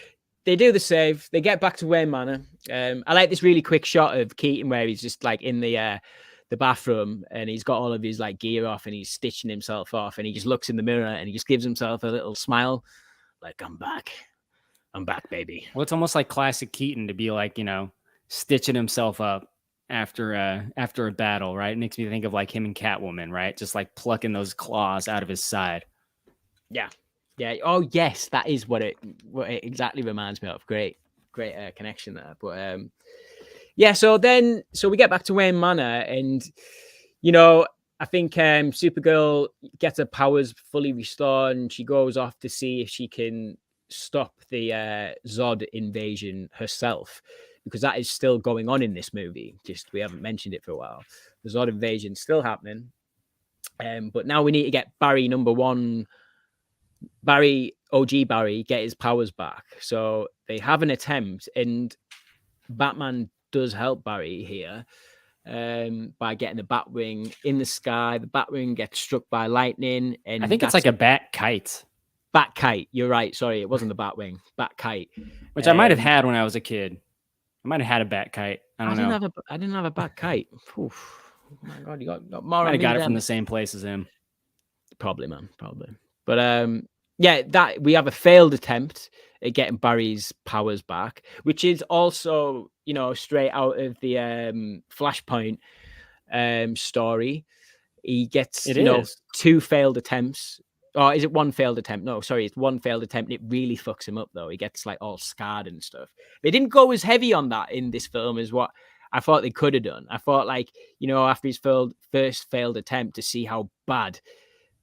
they do the save. They get back to Wayne Manor. I like this really quick shot of Keaton where he's just like in the bathroom and he's got all of his like gear off and he's stitching himself off and he just looks in the mirror and he just gives himself a little smile like, I'm back, baby. Well, it's almost like classic Keaton to be like, you know, stitching himself up after a battle, right? It makes me think of like him and Catwoman, right? Just like plucking those claws out of his side. Yeah. Oh yes, that is what it exactly reminds me of. Great connection there. But yeah, so we get back to Wayne Manor, and you know, I think Supergirl gets her powers fully restored, and she goes off to see if she can stop the Zod invasion herself, because that is still going on in this movie. Just we haven't mentioned it for a while. The Zod invasion still happening, but now we need to get Barry OG Barry, get his powers back. So they have an attempt, and Batman does help Barry here by getting the Batwing in the sky. The Batwing gets struck by lightning, and I think it's like a bat kite. Bat kite. You're right. Sorry, it wasn't the Batwing. Bat kite, which I might have had when I was a kid. I might have had a bat kite. I didn't have a bat kite. Oof. Oh my god, you got more. I got it from the same place as him. Probably, man. Probably. But yeah, that we have a failed attempt at getting Barry's powers back, which is also, you know, straight out of the Flashpoint story. He gets two failed attempts. Or is it one failed attempt? No, sorry, it's one failed attempt. It really fucks him up, though. He gets like all scarred and stuff. They didn't go as heavy on that in this film as what I thought they could have done. I thought, like, you know, after his first failed attempt, to see how bad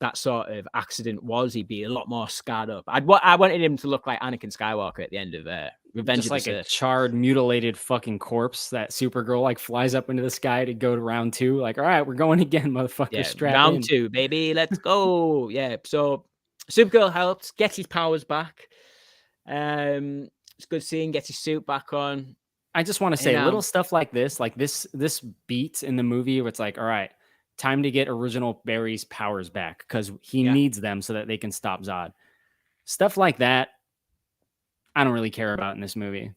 that sort of accident was, he'd be a lot more scarred up. I wanted him to look like Anakin Skywalker at the end of Revenge of the Sith. Just like a charred, mutilated fucking corpse that Supergirl like flies up into the sky to go to round 2. Like, all right, we're going again, motherfucker. Yeah, strap round in. 2, baby. Let's go. Yeah. So Supergirl helps, gets his powers back. It's good seeing, gets his suit back on. I just want to say little stuff like this beat in the movie where it's like, all right, time to get original Barry's powers back because he needs them so that they can stop Zod. Stuff like that, I don't really care about in this movie.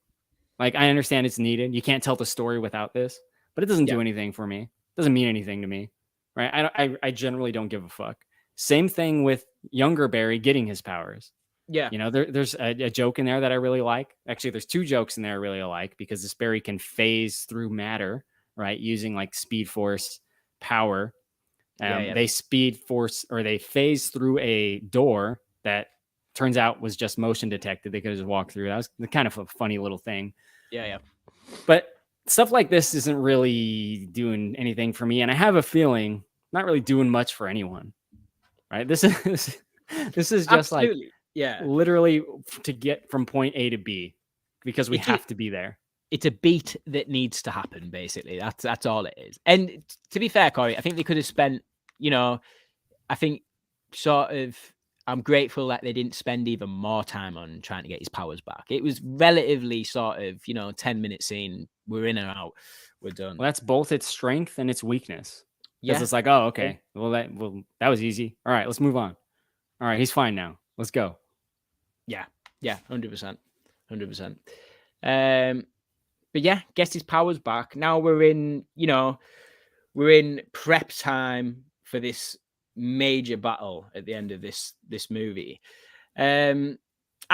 Like, I understand it's needed. You can't tell the story without this, but it doesn't do anything for me. It doesn't mean anything to me, right? I generally don't give a fuck. Same thing with younger Barry getting his powers. Yeah. You know, there's a joke in there that I really like. Actually, there's 2 jokes in there I really like because this Barry can phase through matter, right? Using like Speed Force power. They Speed Force, or they phase through a door that turns out was just motion detected. They could just walk through. That was kind of a funny little thing. Yeah. But stuff like this isn't really doing anything for me. And I have a feeling not really doing much for anyone, right? This is just Absolutely. like literally to get from point A to B because we have to be there. It's a beat that needs to happen, basically. That's all it is. And to be fair, Korey, I think they could have spent, I think sort of, I'm grateful that they didn't spend even more time on trying to get his powers back. It was relatively sort of, 10-minute scene. We're in and out. We're done. Well, that's both its strength and its weakness. Yeah. Because it's like, oh, okay. Well, that was easy. All right, let's move on. All right, he's fine now. Let's go. Yeah, 100%. 100%. But yeah, gets his powers back. Now we're in prep time for this major battle at the end of this movie. I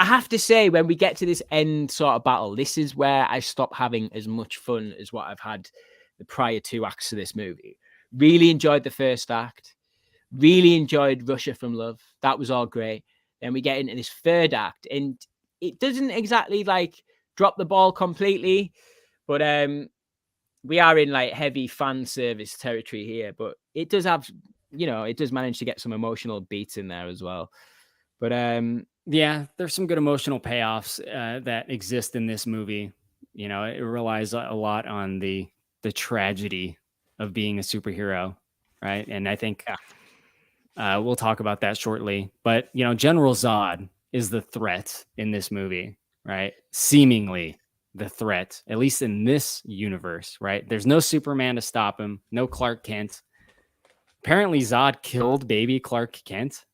have to say, when we get to this end sort of battle, this is where I stop having as much fun as what I've had the prior 2 acts of this movie. Really enjoyed the first act. Really enjoyed Russia from Love. That was all great. Then we get into this third act, and it doesn't exactly like drop the ball completely, but we are in like heavy fan service territory here. But it does have, it does manage to get some emotional beats in there as well. But yeah, there's some good emotional payoffs that exist in this movie. It relies a lot on the tragedy of being a superhero, right? And I think we'll talk about that shortly. But General Zod is the threat in this movie, right? Seemingly the threat, at least in this universe, right? There's no Superman to stop him, no Clark Kent. Apparently, Zod killed baby Clark Kent.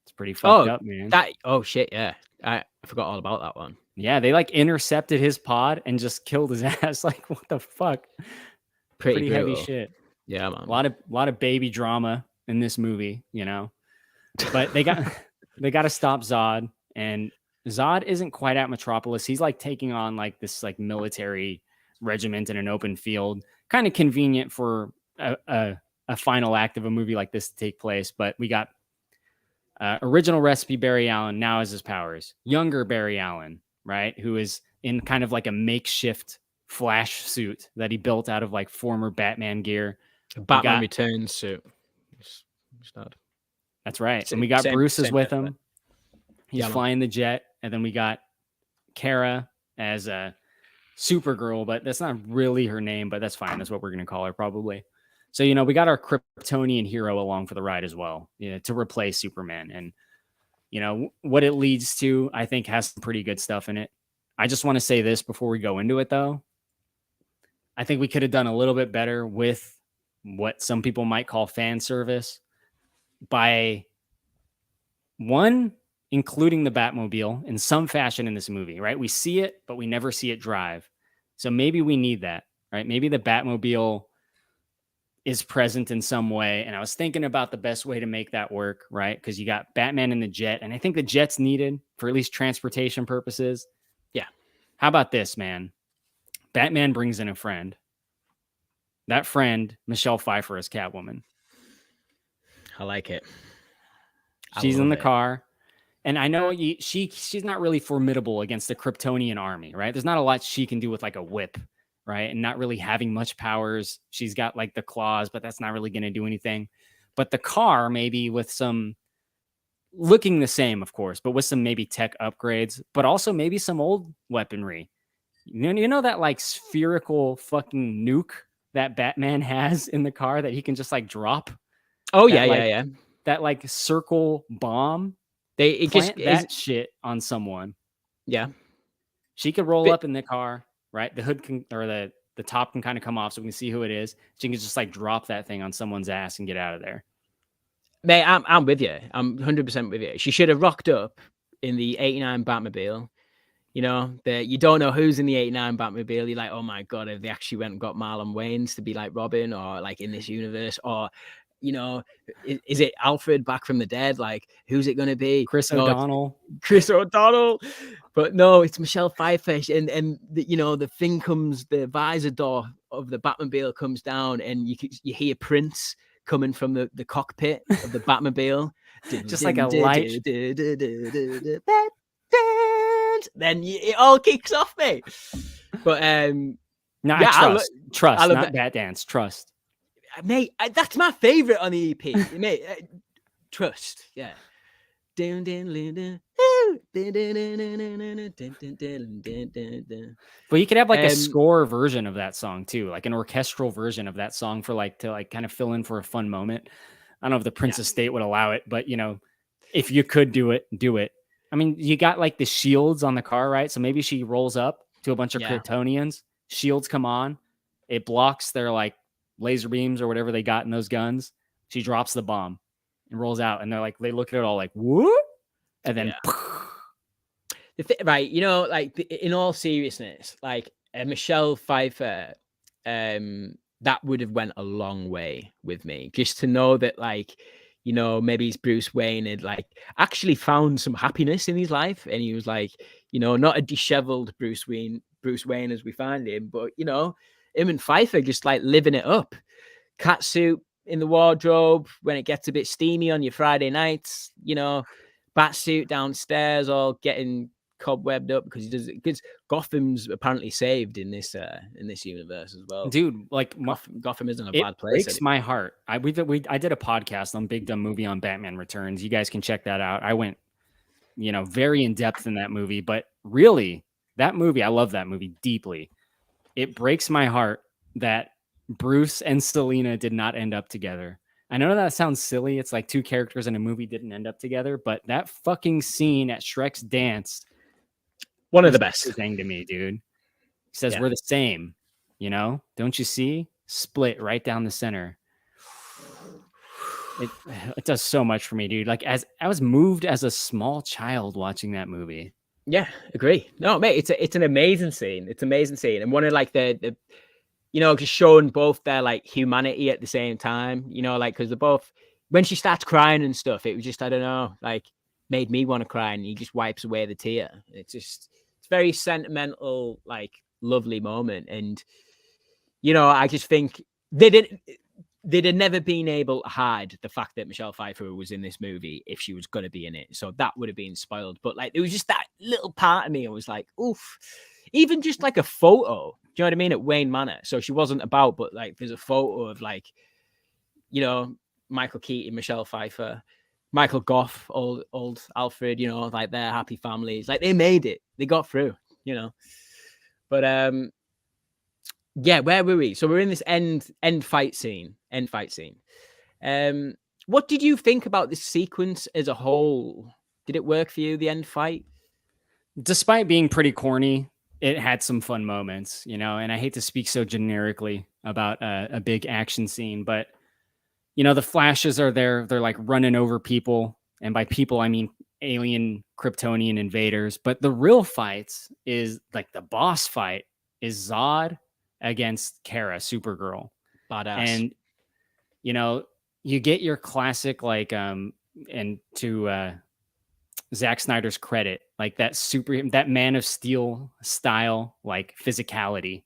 It's pretty fucked up, man. Shit, yeah. I forgot all about that one. Yeah, they like intercepted his pod and just killed his ass. Like, what the fuck? Pretty heavy shit. Yeah, man. A lot of baby drama in this movie, But they got to stop Zod, and Zod isn't quite at Metropolis. He's like taking on like this like military regiment in an open field. Kind of convenient for a final act of a movie like this to take place. But we got original recipe Barry Allen now has his powers. Younger Barry Allen, right, who is in kind of like a makeshift Flash suit that he built out of like former Batman gear. Batman Returns suit. That's right. And we got Bruce is with him. He's flying the jet. And then we got Kara as a Supergirl, but that's not really her name, but that's fine. That's what we're going to call her probably. So, we got our Kryptonian hero along for the ride as well, to replace Superman. And, what it leads to, I think, has some pretty good stuff in it. I just want to say this before we go into it, though. I think we could have done a little bit better with what some people might call fan service by, one, including the Batmobile in some fashion in this movie, right? We see it, but we never see it drive. So maybe we need that, right? Maybe the Batmobile is present in some way. And I was thinking about the best way to make that work, right? Because you got Batman in the jet, and I think the jet's needed for at least transportation purposes. Yeah. How about this, man? Batman brings in a friend. That friend, Michelle Pfeiffer, as Catwoman. I like it. She's in the car. And I know she's not really formidable against the Kryptonian army, right? There's not a lot she can do with like a whip, right? And not really having much powers. She's got like the claws, but that's not really going to do anything. But the car, maybe with some looking the same, of course, but with some maybe tech upgrades, but also maybe some old weaponry. You know that like spherical fucking nuke that Batman has in the car that he can just like drop? Oh, that, yeah. That like circle bomb. That shit on someone. Yeah. She could roll up in the car, right? The hood can, or the the top can kind of come off so we can see who it is. She can just like drop that thing on someone's ass and get out of there. Mate, I'm with you. I'm 100% with you. She should have rocked up in the 89 Batmobile. You know, you don't know who's in the 89 Batmobile. You're like, oh my God, if they actually went and got Marlon Wayans to be like Robin, or like in this universe, or, you know, is it Alfred back from the dead? Like, who's it going to be? Chris O'Donnell. Chris O'Donnell. But no, it's Michelle Pfeiffer. And you know, the thing comes, the visor door of the Batmobile comes down, and you hear Prince coming from the cockpit of the Batmobile. Just like a light. Then it all kicks off, mate. But no, yeah, trust, not Bat Dance. Trust, mate. That's my favorite on the EP, mate. Trust, yeah. But you could have like a score version of that song too, like an orchestral version of that song for like to like kind of fill in for a fun moment. I don't know if the Prince Estate would allow it, but you know, if you could do it, do it. I mean, you got like the shields on the car, right? So maybe she rolls up to a bunch of Kryptonians. Shields come on. It blocks their like laser beams or whatever they got in those guns. She drops the bomb and rolls out. And they're like, they look at it all like, what? And then, right. You know, like in all seriousness, like Michelle Pfeiffer, that would have went a long way with me. Just to know that, like, you know, maybe it's Bruce Wayne had like actually found some happiness in his life, and he was like, you know, not a disheveled Bruce Wayne as we find him, but you know, him and Pfeiffer just like living it up. Cat suit in the wardrobe when it gets a bit steamy on your Friday nights, you know, bat suit downstairs, all getting cobwebbed up because he does it. Because Gotham's apparently saved in this universe as well, dude. Like Gotham isn't a bad place. It breaks my heart. I did a podcast on Big Dumb Movie on Batman Returns. You guys can check that out. I went, you know, very in depth in that movie, but really that movie, I love that movie deeply. It breaks my heart that Bruce and Selina did not end up together. I know that sounds silly. It's like two characters in a movie didn't end up together, but that fucking scene at Shrek's dance. One of the best thing to me, dude. He says, we're the same, you know? Don't you see? Split right down the center. It does so much for me, dude. Like, as I was moved as a small child watching that movie. Yeah, agree. No, mate, it's an amazing scene. It's an amazing scene. And one of like the you know, just showing both their like humanity at the same time, you know, like, because they're both, when she starts crying and stuff, it was just, I don't know, like made me want to cry, and he just wipes away the tear. It's very sentimental, like lovely moment. And, you know, I just think they'd have never been able to hide the fact that Michelle Pfeiffer was in this movie if she was going to be in it. So that would have been spoiled. But like, it was just that little part of me. I was like, oof, even just like a photo. Do you know what I mean? At Wayne Manor. So she wasn't about, but like, there's a photo of like, you know, Michael Keaton, Michelle Pfeiffer, Michael Goff, old Alfred, you know, like their happy families. Like they made it. They got through, you know. But yeah, where were we? So we're in this end fight scene. What did you think about this sequence as a whole? Did it work for you, the end fight? Despite being pretty corny, it had some fun moments, you know, and I hate to speak so generically about a big action scene, but you know, the flashes are there. They're like running over people. And by people, I mean alien Kryptonian invaders. But the real fights is like the boss fight is Zod against Kara, Supergirl. Badass. And, you know, you get your classic, like, and to Zack Snyder's credit, like that Man of Steel style, like physicality,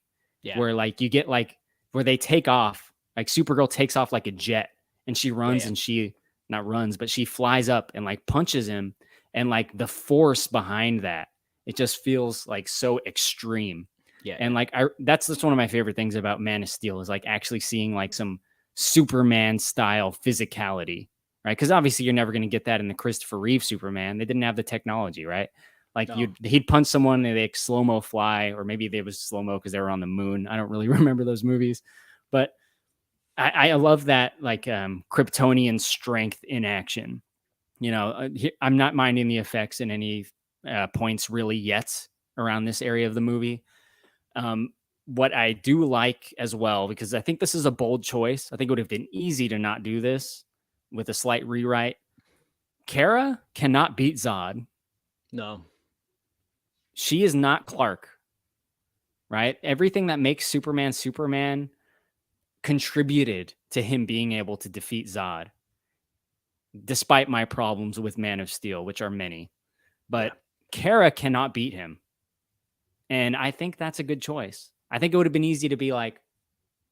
where like you get like where they take off, like Supergirl takes off like a jet, and she runs and she not runs, but she flies up and like punches him, and like the force behind that, it just feels like so extreme. Yeah, and like that's one of my favorite things about Man of Steel is like actually seeing like some Superman style physicality. Right, because obviously you're never going to get that in the Christopher Reeve Superman. They didn't have the technology, right? Like he'd punch someone and they slow-mo fly, or maybe they was slow-mo because they were on the moon. I don't really remember those movies, but I love that like Kryptonian strength in action. You know, I'm not minding the effects in any points really yet around this area of the movie. what I do like as well, because I think this is a bold choice. I think it would have been easy to not do this with a slight rewrite. Kara cannot beat Zod. No. She is not Clark, right? Everything that makes Superman Superman contributed to him being able to defeat Zod, despite my problems with Man of Steel, which are many. But Kara cannot beat him. And I think that's a good choice. I think it would have been easy to be like,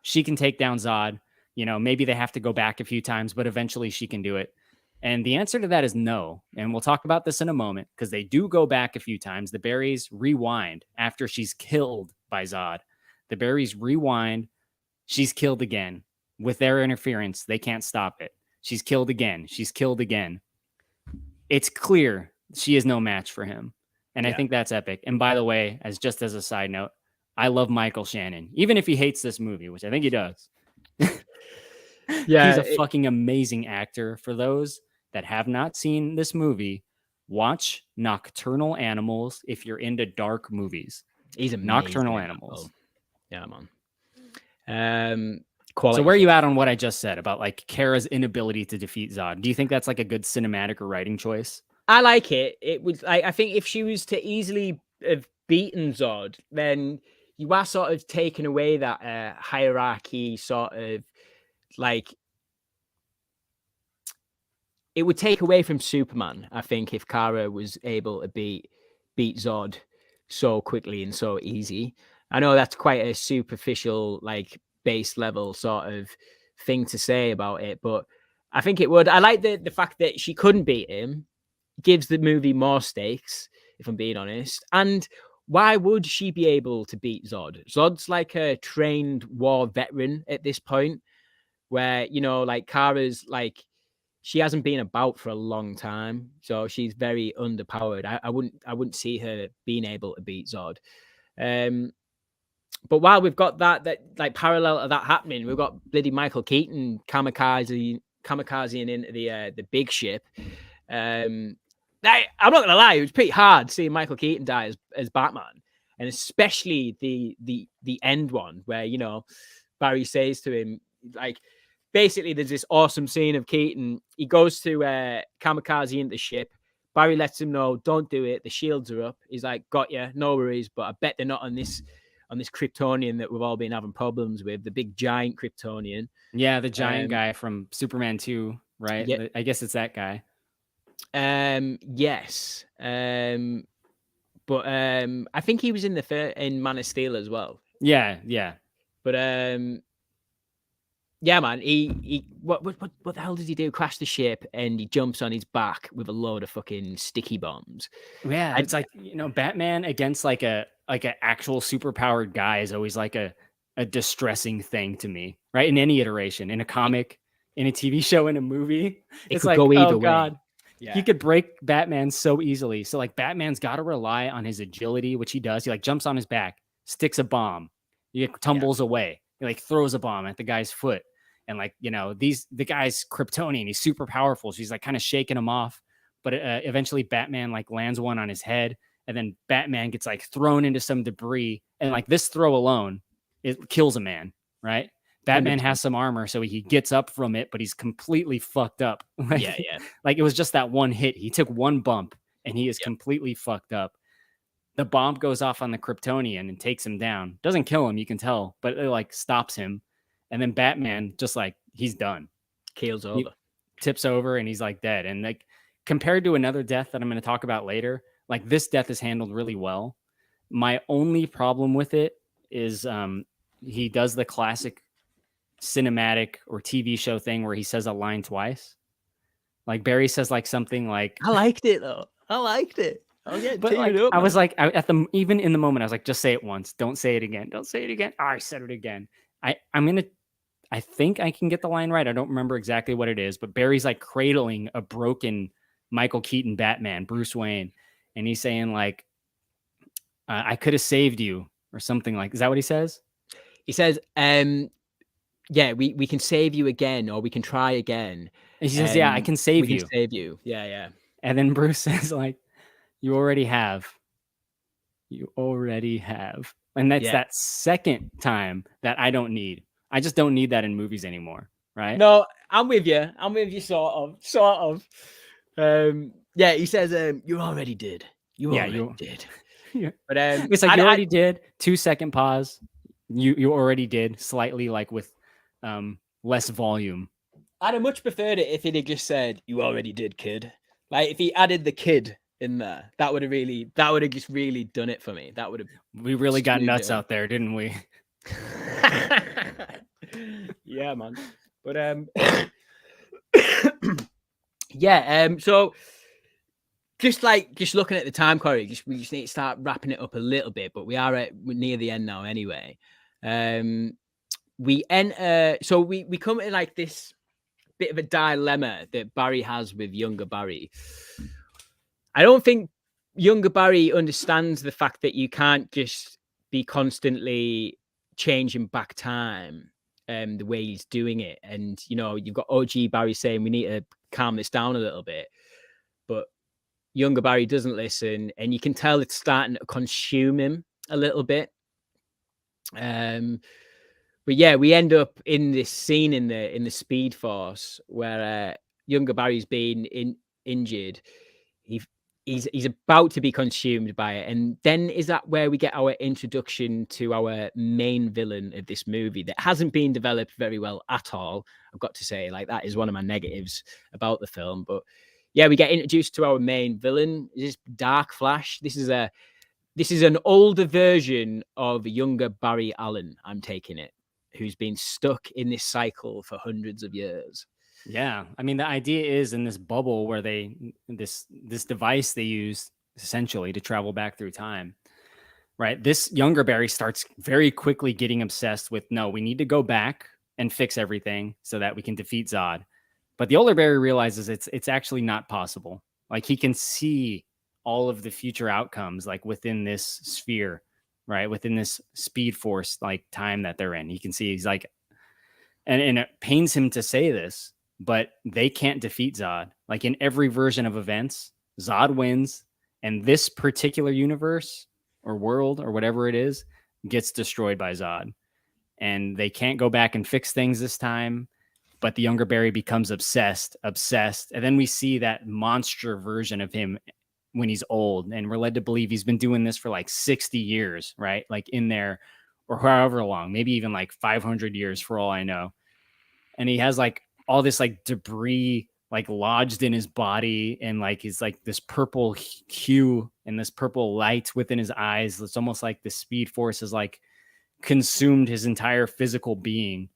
she can take down Zod. You know, maybe they have to go back a few times, but eventually she can do it. And the answer to that is no. And we'll talk about this in a moment, because they do go back a few times. The berries rewind after she's killed by Zod. The berries rewind. She's killed again. With their interference, they can't stop it. She's killed again. She's killed again. It's clear she is no match for him. And I think that's epic. And by the way, as a side note, I love Michael Shannon, even if he hates this movie, which I think he does. He's a fucking amazing actor. For those that have not seen this movie, watch Nocturnal Animals if you're into dark movies. He's amazing. Nocturnal Animals. Yeah, man. Quality. So where are you at on what I just said about like Kara's inability to defeat Zod? Do you think that's like a good cinematic or writing choice? I like it. It was I think if she was to easily have beaten Zod, then you are sort of taking away that hierarchy, sort of like it would take away from Superman, I think, if Kara was able to beat Zod so quickly and so easy. I know that's quite a superficial, like base level sort of thing to say about it, but I think it would. I like the fact that she couldn't beat him. Gives the movie more stakes, if I'm being honest. And why would she be able to beat Zod? Zod's like a trained war veteran at this point, where, you know, like Kara's like, she hasn't been about for a long time, so she's very underpowered. I wouldn't see her being able to beat Zod. But while we've got that like parallel to that happening, we've got bloody Michael Keaton kamikazing into the big ship. I'm not gonna lie, it was pretty hard seeing Michael Keaton die as Batman, and especially the end one where, you know, Barry says to him, like, basically there's this awesome scene of Keaton. He goes to kamikaze into the ship. Barry lets him know, don't do it. The shields are up. He's like, got ya, no worries. But I bet they're not on this Kryptonian that we've all been having problems with, the big giant Kryptonian. Yeah, the giant guy from Superman 2, right? Yeah. I guess it's that guy. Yes. But I think he was in in Man of Steel as well. Yeah. But yeah, man. He what the hell does he do? Crash the ship and he jumps on his back with a load of fucking sticky bombs. Yeah, it's like, you know, Batman against like an actual superpowered guy is always like a distressing thing to me, right? In any iteration, in a comic, in a TV show, in a movie, it's like, oh god. Yeah. He could break Batman so easily. So like Batman's got to rely on his agility, which he does. He like jumps on his back, sticks a bomb, he tumbles away, he like throws a bomb at the guy's foot, and like, you know, the guy's Kryptonian, he's super powerful, so he's like kind of shaking him off. But eventually Batman like lands one on his head, and then Batman gets like thrown into some debris, and like this throw alone, it kills a man, right? Batman has some armor, so he gets up from it, but he's completely fucked up. Like, yeah. Like it was just that one hit. He took one bump, and he is completely fucked up. The bomb goes off on the Kryptonian and takes him down. Doesn't kill him, you can tell, but it like stops him. And then Batman just like, he's done. Keels over. He tips over, and he's like dead. And like compared to another death that I'm going to talk about later, like this death is handled really well. My only problem with it is he does the classic cinematic or TV show thing where he says a line twice. Like Barry says like something like, I liked it though. I liked it. But like, I was like, even in the moment, I was like, just say it once. Don't say it again. Don't say it again. Oh, I said it again. I think I can get the line right. I don't remember exactly what it is, but Barry's like cradling a broken Michael Keaton Batman, Bruce Wayne. And he's saying like, I could have saved you or something like, is that what he says? He says, yeah, we can save you again, or we can try again. And he says, yeah, I can save you. Can save you. Yeah. And then Bruce says like, you already have. You already have. And that's Yeah. that second time that I don't need. I just don't need that in movies anymore, right? No, I'm with you. Sort of. Yeah, he says, you already did. You Yeah, already did. Yeah. But It's like you already did. 2-second pause. You already did, slightly like with less volume. I'd have much preferred it if he'd have just said, "You already did, kid." Like if he added the kid in there, that would have just really done it for me. That would have. We really got smoothed nuts it up. out there, didn't we? Yeah, man. But yeah. So just looking at the time, Korey, we just need to start wrapping it up a little bit. But we're near the end now, anyway. We enter. So we come to like this bit of a dilemma that Barry has with younger Barry. I don't think younger Barry understands the fact that you can't just be constantly changing back time the way he's doing it. And, you know, you've got OG Barry saying we need to calm this down a little bit. But younger Barry doesn't listen. And you can tell it's starting to consume him a little bit. But yeah, we end up in this scene in the Speed Force where younger Barry's been injured. He's about to be consumed by it, and then is that where we get our introduction to our main villain of this movie that hasn't been developed very well at all. I've got to say, like, that is one of my negatives about the film. But yeah, we get introduced to our main villain. This Dark Flash. This is an older version of younger Barry Allen. I'm taking it, who's been stuck in this cycle for hundreds of years. Yeah, I mean, the idea is in this bubble where this device they use essentially to travel back through time, right? This younger Barry starts very quickly getting obsessed with, no, we need to go back and fix everything so that we can defeat Zod. But the older Barry realizes it's actually not possible. Like, he can see all of the future outcomes, like within this sphere, right? Within this Speed Force, like time that they're in. He can see, he's like, and it pains him to say this, but they can't defeat Zod. Like, in every version of events, Zod wins, and this particular universe or world or whatever it is gets destroyed by Zod. And they can't go back and fix things this time, but the younger Barry becomes obsessed. And then we see that monster version of him when he's old, and we're led to believe he's been doing this for like 60 years, right? Like in there, or however long, maybe even like 500 years for all I know. And he has like all this like debris like lodged in his body, and like he's like this purple hue and this purple light within his eyes. It's almost like the Speed Force has like consumed his entire physical being,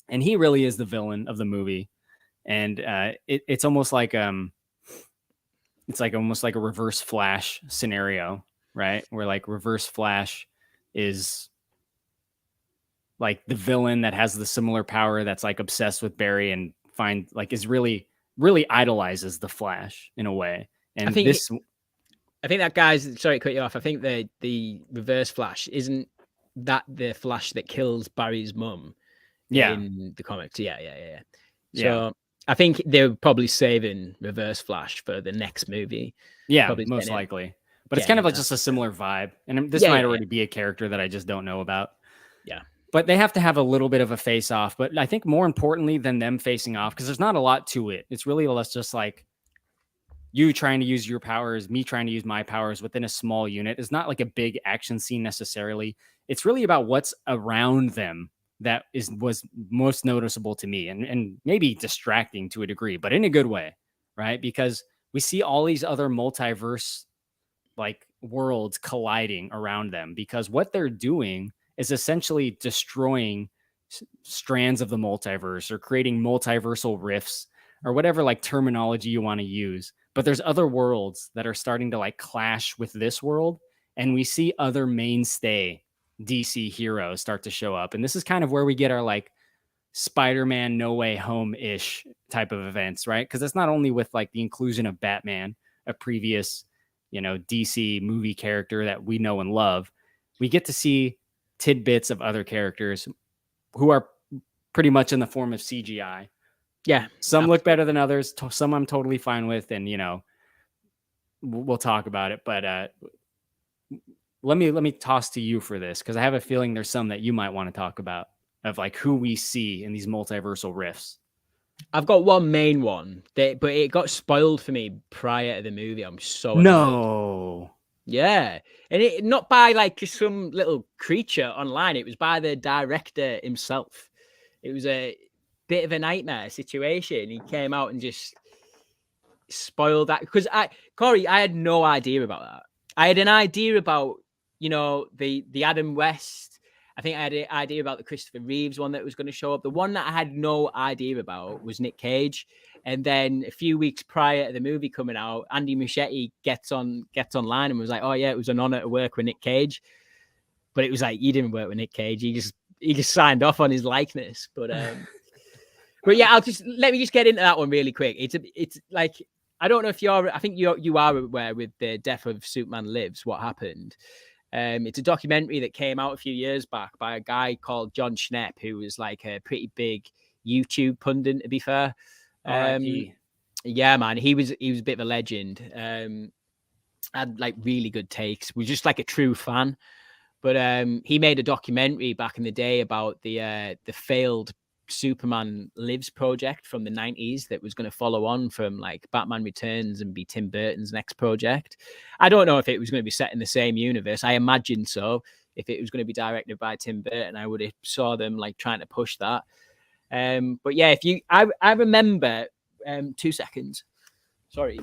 and he really is the villain of the movie. And it's almost like it's like almost like a Reverse Flash scenario, right? Where like Reverse Flash is like the villain that has the similar power, that's like obsessed with Barry and is really idolizes the Flash in a way. And I think that guy's, sorry to cut you off. I think the Reverse Flash isn't that the Flash that kills Barry's mum in the comics. Yeah. So I think they're probably saving Reverse Flash for the next movie. Yeah, most likely. But it's kind of like just a similar vibe. And this might already be a character that I just don't know about. Yeah. But they have to have a little bit of a face off. But I think more importantly than them facing off, because there's not a lot to it. It's really less just like you trying to use your powers, me trying to use my powers within a small unit. It's not like a big action scene necessarily. It's really about what's around them that was most noticeable to me, and maybe distracting to a degree, but in a good way, right? Because we see all these other multiverse like worlds colliding around them, because what they're doing is essentially destroying strands of the multiverse or creating multiversal rifts or whatever like terminology you want to use. But there's other worlds that are starting to like clash with this world, and we see other mainstay DC heroes start to show up. And this is kind of where we get our like Spider-Man No Way Home-ish type of events, right? Because it's not only with like the inclusion of Batman, a previous, DC movie character that we know and love. We get to see tidbits of other characters who are pretty much in the form of CGI. Yeah. Some look better than others. Some I'm totally fine with. And, we'll talk about it. But let me toss to you for this, because I have a feeling there's some that you might want to talk about of like who we see in these multiversal rifts. I've got one main one, but it got spoiled for me prior to the movie. I'm so annoyed. No. Yeah, and it not by like just some little creature online. It was by the director himself. It was a bit of a nightmare situation. He came out and just spoiled that because Korey, I had no idea about that. I had an idea about, you know, the Adam West. I think I had an idea about the Christopher Reeves one that was going to show up. The one that I had no idea about was Nick Cage. And then a few weeks prior to the movie coming out, Andy Muschietti gets online and was like, "Oh yeah, it was an honor to work with Nick Cage." But it was like, you didn't work with Nick Cage. He just signed off on his likeness. But yeah, let me just get into that one really quick. It's like, I don't know if I think you are aware with the death of Superman Lives, what happened. It's a documentary that came out a few years back by a guy called John Schnepp, who was like a pretty big YouTube pundit, to be fair. Yeah, man, he was a bit of a legend. Had like really good takes. Was just like a true fan. But he made a documentary back in the day about the failed Superman Lives project from the 90s that was going to follow on from like Batman Returns and be Tim Burton's next project. I don't know if it was going to be set in the same universe. I imagine so. If it was going to be directed by Tim Burton, I would have saw them like trying to push that. But yeah, I remember 2 seconds. Sorry.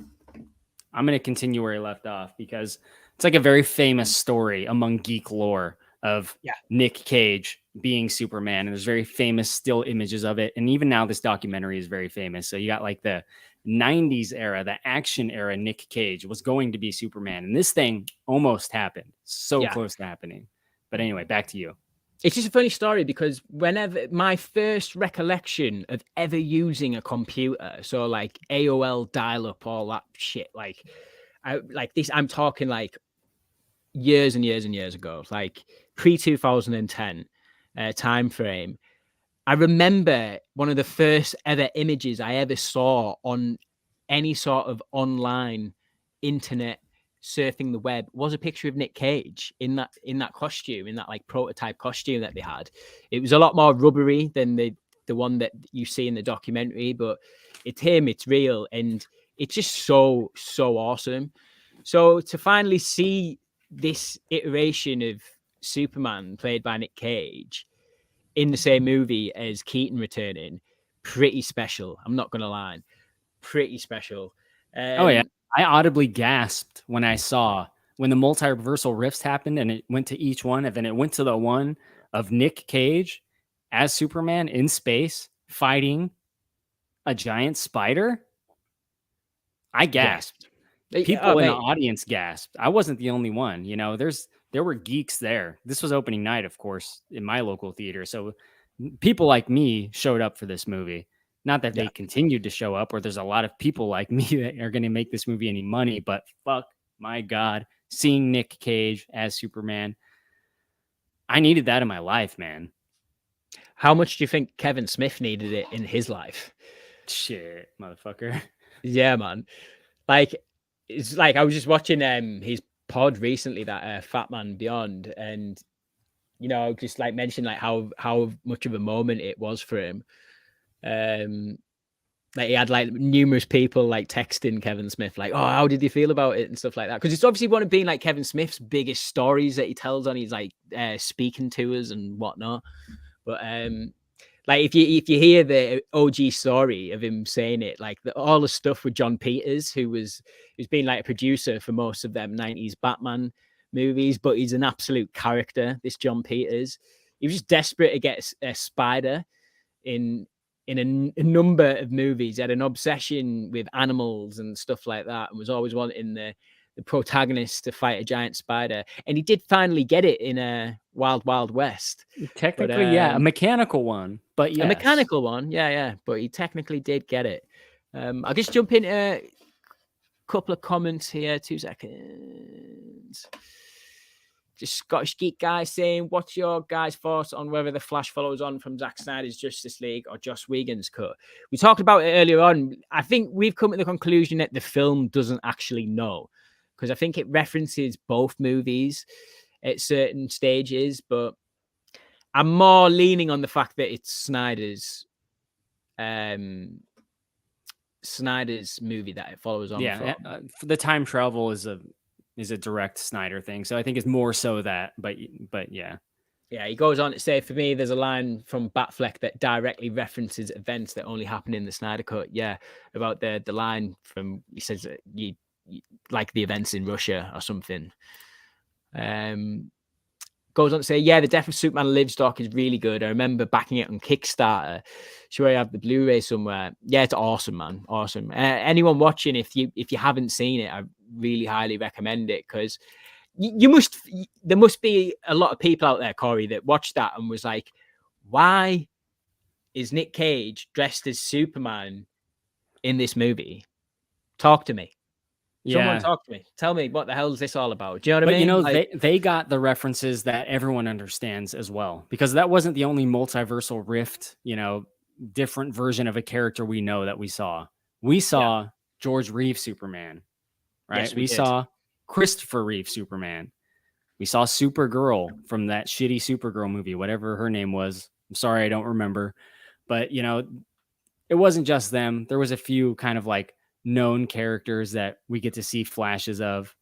I'm going to continue where he left off because it's like a very famous story among geek lore of Nick Cage being Superman. And there's very famous still images of it. And even now this documentary is very famous. So you got like the 90s era, the action era, Nick Cage was going to be Superman. And this thing almost happened. So close to happening. But anyway, back to you. It's just a funny story because whenever my first recollection of ever using a computer, so like AOL dial-up, all that shit, I'm talking like years and years and years ago, like pre-2010 time frame. I remember one of the first ever images I ever saw on any sort of online internet surfing the web was a picture of Nick Cage in that costume, in that like prototype costume that they had. It was a lot more rubbery than the one that you see in the documentary, but it's him, it's real, and it's just so awesome. So to finally see this iteration of Superman played by Nick Cage in the same movie as Keaton returning, pretty special. I'm not gonna lie, pretty special. Oh yeah, I audibly gasped when I saw when the multiversal rifts happened and it went to each one, and then it went to the one of Nick Cage as Superman in space fighting a giant spider. I gasped. People in the audience gasped. I wasn't the only one. You know, there were geeks there. This was opening night, of course, in my local theater. So people like me showed up for this movie. Not that they continued to show up, or there's a lot of people like me that are going to make this movie any money, but fuck my God, seeing Nick Cage as Superman, I needed that in my life, man. How much do you think Kevin Smith needed it in his life? Shit, motherfucker. Yeah, man. Like, it's like I was just watching his pod recently, that Fat Man Beyond, and you know, just like mentioned like how much of a moment it was for him. Like he had like numerous people like texting Kevin Smith like, "Oh, how did you feel about it?" and stuff like that, because it's obviously one of being like Kevin Smith's biggest stories that he tells on his like speaking tours and whatnot. But like if you hear the OG story of him saying it, like all the stuff with John Peters, who's been like a producer for most of them 90s Batman movies, but he's an absolute character, this John Peters. He was just desperate to get a spider in a number of movies. He had an obsession with animals and stuff like that, and was always wanting the protagonist to fight a giant spider. And he did finally get it in a Wild Wild West. Technically, a mechanical one, but yes. A mechanical one, yeah. But he technically did get it. I'll just jump into a couple of comments here. 2 seconds. Just Scottish Geek guy saying, what's your guys' thoughts on whether The Flash follows on from Zack Snyder's Justice League or Joss Whedon's cut? We talked about it earlier on. I think we've come to the conclusion that the film doesn't actually know, because I think it references both movies. at certain stages, but I'm more leaning on the fact that it's Snyder's movie that it follows on from. The time travel is a direct Snyder thing, so I think it's more so that. But yeah. Yeah, he goes on to say, for me, there's a line from Bat-Fleck that directly references events that only happen in the Snyder Cut. Yeah, about the line from, he says that you like the events in Russia or something. Goes on to say, yeah, the Death of Superman Livestock is really good. I remember backing it on Kickstarter. Sure, I have the Blu-ray somewhere. Yeah, it's awesome, man. Awesome. Anyone watching, if you haven't seen it, I really highly recommend it, because there must be a lot of people out there, Korey, that watched that and was like, why is Nick Cage dressed as Superman in this movie? Talk to me. Someone talk to me. Tell me, what the hell is this all about? Do you know what I mean? You know, like, they got the references that everyone understands as well, because that wasn't the only multiversal rift, different version of a character we know that we saw. We saw George Reeves Superman, right? Yes, we saw Christopher Reeve Superman. We saw Supergirl from that shitty Supergirl movie, whatever her name was. I'm sorry, I don't remember. But, it wasn't just them. There was a few kind of like known characters that we get to see flashes of,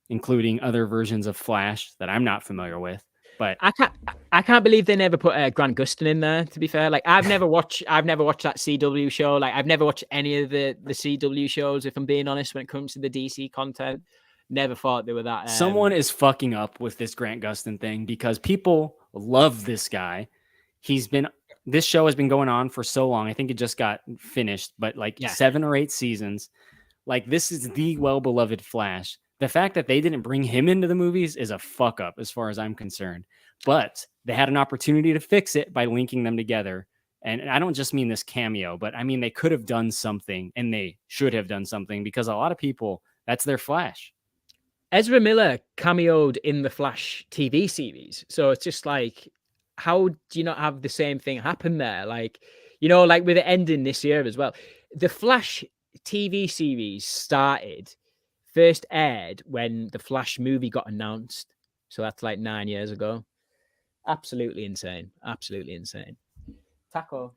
including other versions of Flash that I'm not familiar with. But I can't believe they never put Grant Gustin in there, to be fair. Like, I've never watched that CW show. Like, I've never watched any of the CW shows, if I'm being honest, when it comes to the DC content. Never thought they were that. Someone is fucking up with this Grant Gustin thing, because people love this guy. This show has been going on for so long. I think it just got finished, but 7 or 8 seasons. Like, this is the well-beloved Flash. The fact that they didn't bring him into the movies is a fuck up as far as I'm concerned. But they had an opportunity to fix it by linking them together. And I don't just mean this cameo, but I mean, they could have done something, and they should have done something, because a lot of people, that's their Flash. Ezra Miller cameoed in the Flash TV series. So it's just like, how do you not have the same thing happen there? Like, like with it ending this year as well. The Flash TV series first aired when the Flash movie got announced. So that's like 9 years ago. Absolutely insane. Absolutely insane. Taco,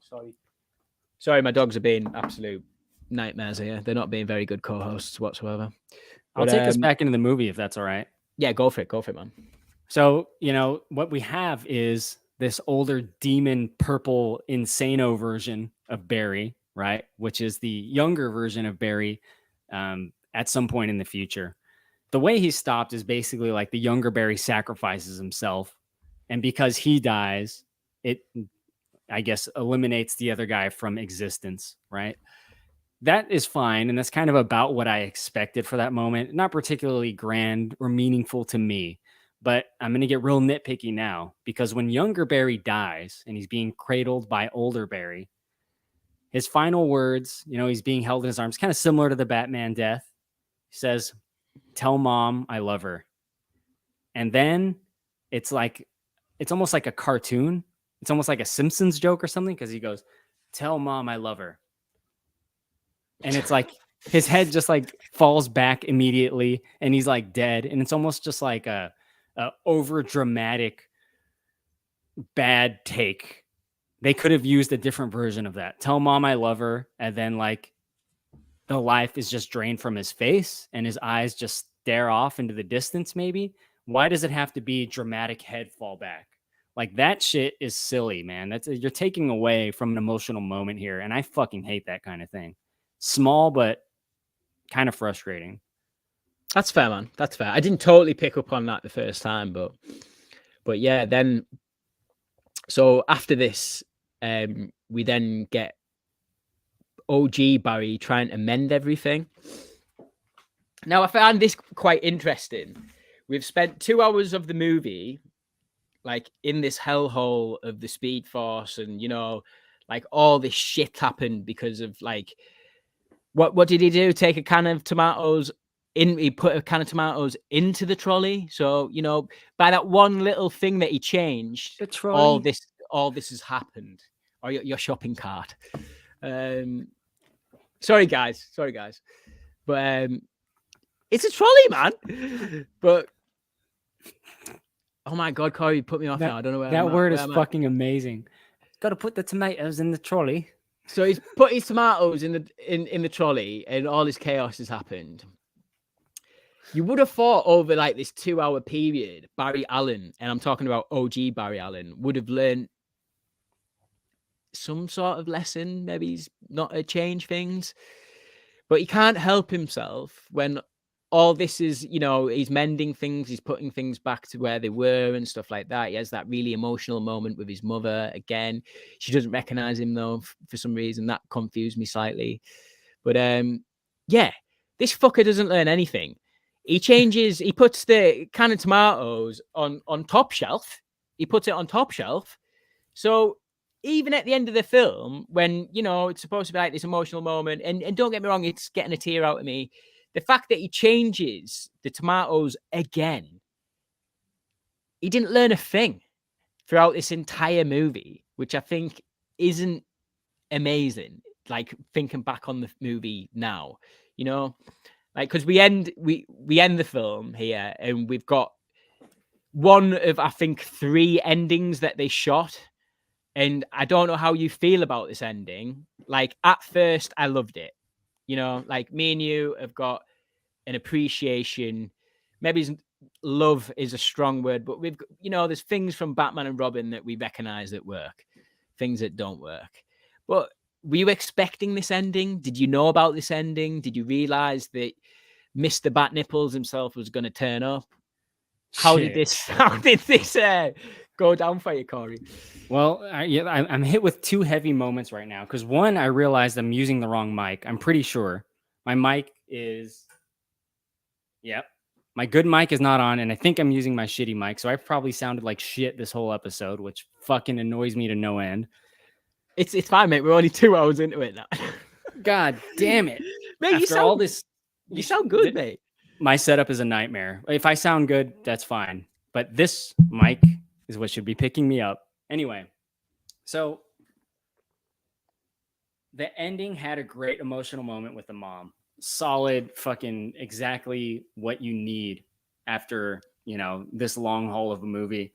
sorry, my dogs are being absolute nightmares here. They're not being very good co-hosts whatsoever. I'll take us back into the movie, if that's all right. Yeah, go for it, man. So, what we have is this older demon purple insano version of Barry, right? Which is the younger version of Barry at some point in the future. The way he's stopped is basically like the younger Barry sacrifices himself. And because he dies, it, I guess, eliminates the other guy from existence, right? That is fine, and that's kind of about what I expected for that moment. Not particularly grand or meaningful to me, but I'm going to get real nitpicky now, because when younger Barry dies and he's being cradled by older Barry, his final words, he's being held in his arms, kind of similar to the Batman death. He says, "Tell mom I love her." And then it's almost like a cartoon. It's almost like a Simpsons joke or something, because he goes, "Tell mom I love her." And it's like his head just like falls back immediately, and he's like dead. And it's almost just like a over dramatic bad take. They could have used a different version of that. "Tell mom I love her." And then like the life is just drained from his face and his eyes just stare off into the distance. Maybe. Why does it have to be dramatic head fall back? Like, that shit is silly, man. You're taking away from an emotional moment here. And I fucking hate that kind of thing. Small, but kind of frustrating. That's fair, man. That's fair. I didn't totally pick up on that the first time, but yeah, then so after this, we then get OG Barry trying to mend everything. Now, I found this quite interesting. We've spent 2 hours of the movie like in this hellhole of the Speed Force, and like all this shit happened because of like what did he do? Take a can of tomatoes in? He put a can of tomatoes into the trolley. So by that one little thing that he changed, all this has happened. Or your shopping cart. Sorry guys, but it's a trolley, man. But Oh my God, Corey, you put me off now. I don't know where that I'm word at. is fucking amazing. Got to put the tomatoes in the trolley. So he's put his tomatoes in the trolley, and all this chaos has happened. You would have thought over like this 2-hour period, Barry Allen, and I'm talking about OG Barry Allen, would have learned some sort of lesson. Maybe he's not to change things, but he can't help himself when all this is, he's mending things, he's putting things back to where they were and stuff like that. He has that really emotional moment with his mother again. She doesn't recognize him though, for some reason. That confused me slightly. But yeah, this fucker doesn't learn anything. He puts the can of tomatoes on top shelf. He puts it on top shelf. So even at the end of the film, when, it's supposed to be like this emotional moment, and don't get me wrong, it's getting a tear out of me. The fact that he changes the tomatoes again, he didn't learn a thing throughout this entire movie, which I think isn't amazing. Like thinking back on the movie now, like, because we end the film here, and we've got one of, I think, 3 endings that they shot. And I don't know how you feel about this ending. Like, at first, I loved it. Like me and you have got an appreciation. Maybe love is a strong word, but we've, there's things from Batman and Robin that we recognize that work, things that don't work. But were you expecting this ending? Did you know about this ending? Did you realize that Mr. Bat Nipples himself was going to turn up? How did this go down for you, Corey? Well, I'm hit with 2 heavy moments right now. Because one, I realized I'm using the wrong mic. I'm pretty sure my mic is, yep, my good mic is not on, and I think I'm using my shitty mic. So I've probably sounded like shit this whole episode, which fucking annoys me to no end. It's fine, mate. We're only 2 hours into it now. God damn it, mate! You sound good, mate. My setup is a nightmare. If I sound good, that's fine. But this mic is what should be picking me up. Anyway, so the ending had a great emotional moment with the mom. Solid, fucking exactly what you need after, this long haul of a movie.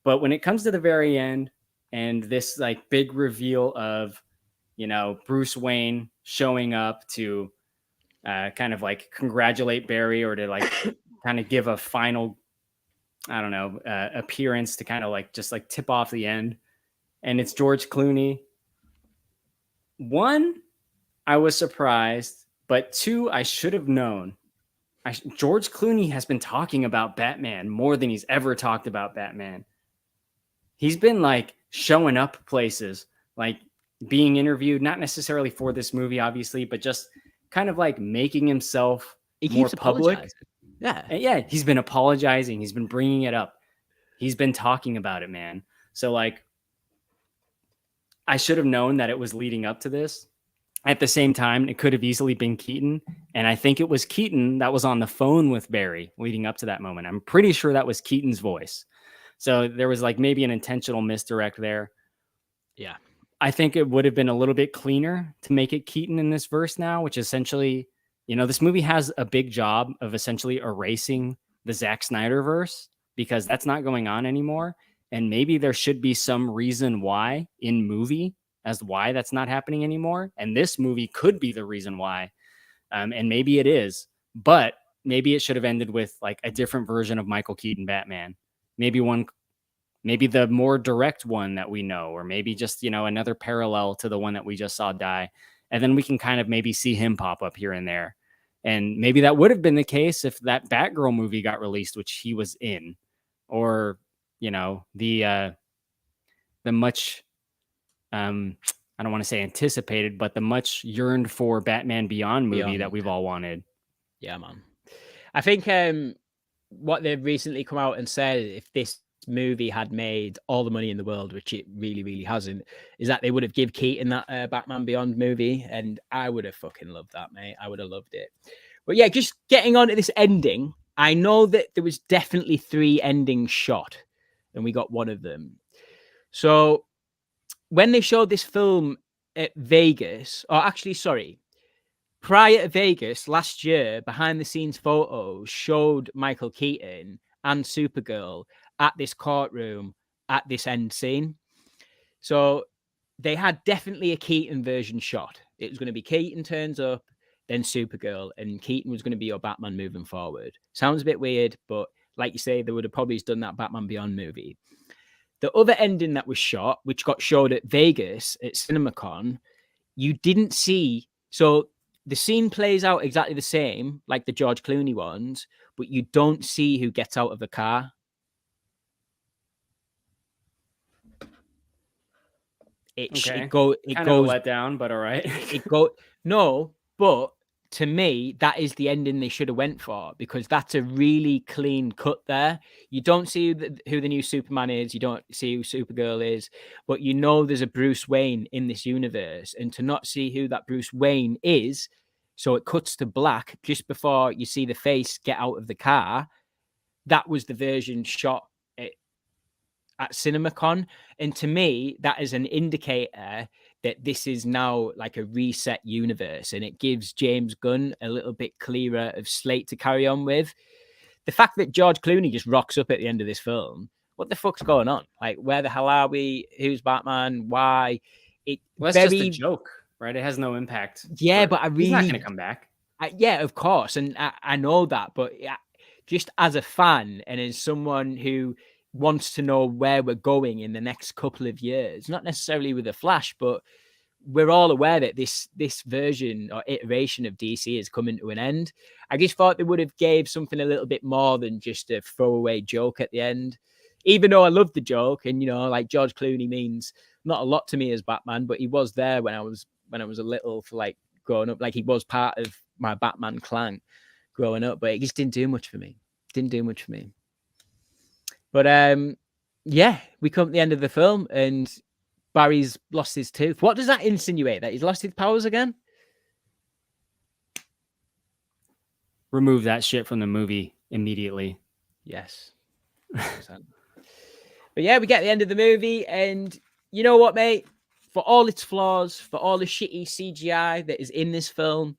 But when it comes to the very end and this like big reveal of, Bruce Wayne showing up to kind of like congratulate Barry, or to like kind of give a final, I don't know, appearance to kind of like just like tip off the end. And it's George Clooney. 1, I was surprised, but 2, I should have known. George Clooney has been talking about Batman more than he's ever talked about Batman. He's been like showing up places, like being interviewed, not necessarily for this movie, obviously, but just kind of like making himself more public. Yeah, he's been apologizing. He's been bringing it up. He's been talking about it, man. So like, I should have known that it was leading up to this. At the same time, it could have easily been Keaton. And I think it was Keaton that was on the phone with Barry leading up to that moment. I'm pretty sure that was Keaton's voice. So there was like maybe an intentional misdirect there. Yeah. I think it would have been a little bit cleaner to make it Keaton in this verse now, which essentially, this movie has a big job of essentially erasing the Zack Snyder verse, because that's not going on anymore. And maybe there should be some reason why in movie as why that's not happening anymore. And this movie could be the reason why. And maybe it is, but maybe it should have ended with like a different version of Michael Keaton Batman. Maybe the more direct one that we know, or maybe just, another parallel to the one that we just saw die. And then we can kind of maybe see him pop up here and there. And maybe that would have been the case if that Batgirl movie got released, which he was in, or, the much, I don't want to say anticipated, but the much yearned for Batman Beyond movie that we've all wanted. Yeah, man. I think what they've recently come out and said, if this movie had made all the money in the world, which it really, really hasn't, is that they would have give Keaton that Batman Beyond movie, and I would have fucking loved that, mate. I would have loved it. But yeah, just getting on to this ending, I know that there was definitely 3 endings shot, and we got one of them. So when they showed this film at Vegas, or actually, sorry, prior to Vegas last year, behind the scenes photos showed Michael Keaton and Supergirl at this courtroom at this end scene. So they had definitely a Keaton version shot. It was going to be Keaton turns up, then Supergirl, and Keaton was going to be your Batman moving forward. Sounds a bit weird, but like you say, they would have probably done that Batman Beyond movie. The other ending that was shot, which got showed at Vegas at CinemaCon, you didn't see. So the scene plays out exactly the same, like the George Clooney ones, but you don't see who gets out of the car. It goes let down, but all right. But to me, that is the ending they should have went for, because that's a really clean cut there. You don't see who the new Superman is. You don't see who Supergirl is, but you know there's a Bruce Wayne in this universe, and to not see who that Bruce Wayne is, so it cuts to black just before you see the face get out of the car. That was the version shot at CinemaCon. And to me, that is an indicator that this is now like a reset universe, and it gives James Gunn a little bit clearer of slate to carry on with. The fact that George Clooney just rocks up at the end of this film, what the fuck's going on? Like, where the hell are we? Who's Batman? Why? That's just a joke, right? It has no impact. Yeah, but he's not going to come back. Yeah, of course. And I know that, but just as a fan and as someone who wants to know where we're going in the next couple of years, not necessarily with the Flash, but we're all aware that this version or iteration of DC is coming to an end. I just thought they would have gave something a little bit more than just a throwaway joke at the end. Even though I love the joke, and like George Clooney means not a lot to me as Batman, but he was there when I was a little, for like growing up. Like, he was part of my Batman clan growing up, but it just didn't do much for me. But yeah, we come to the end of the film, and Barry's lost his tooth. What does that insinuate? That he's lost his powers again? Remove that shit from the movie immediately. Yes. But yeah, we get the end of the movie, and you know what, mate? For all its flaws, for all the shitty CGI that is in this film,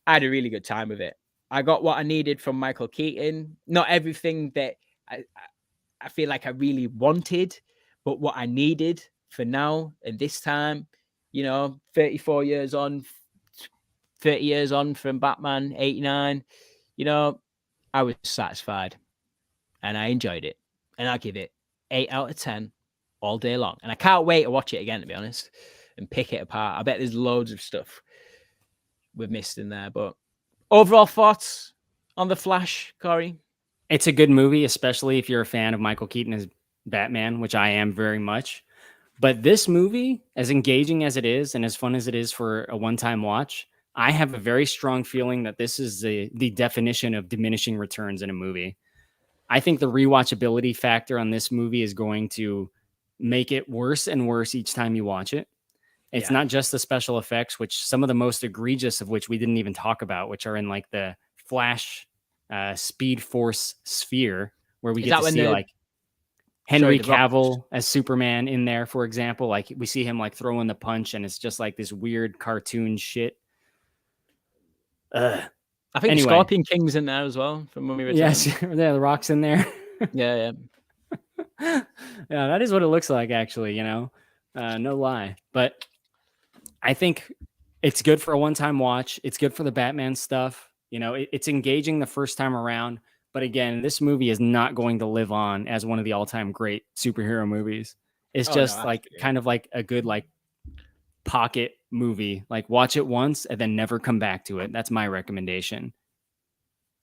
I had a really good time with it. I got what I needed from Michael Keaton. Not everything that I feel like I really wanted, but what I needed for now and this time, 34 years on, 30 years on from Batman 89, I was satisfied and I enjoyed it. And I give it 8 out of 10 all day long. And I can't wait to watch it again, to be honest, and pick it apart. I bet there's loads of stuff we've missed in there. But overall thoughts on The Flash, Korey? It's a good movie, especially if you're a fan of Michael Keaton as Batman, which I am very much. But this movie, as engaging as it is and as fun as it is for a one-time watch, I have a very strong feeling that this is the definition of diminishing returns in a movie. I think the rewatchability factor on this movie is going to make it worse and worse each time you watch it. It's not just the special effects, which some of the most egregious of which we didn't even talk about, which are in like the Flash Speed Force sphere, where we get to see like Henry Cavill as Superman in there, for example. Like, we see him like throwing the punch, and it's just like this weird cartoon shit. I think Scorpion King's in there as well from when we were. Yes, yeah, the Rock's in there. Yeah. Yeah, that is what it looks like, actually. No lie. But I think it's good for a one-time watch. It's good for the Batman stuff. It's engaging the first time around. But again, this movie is not going to live on as one of the all-time great superhero movies. It's kind of like a good like pocket movie. Like, watch it once and then never come back to it. That's my recommendation.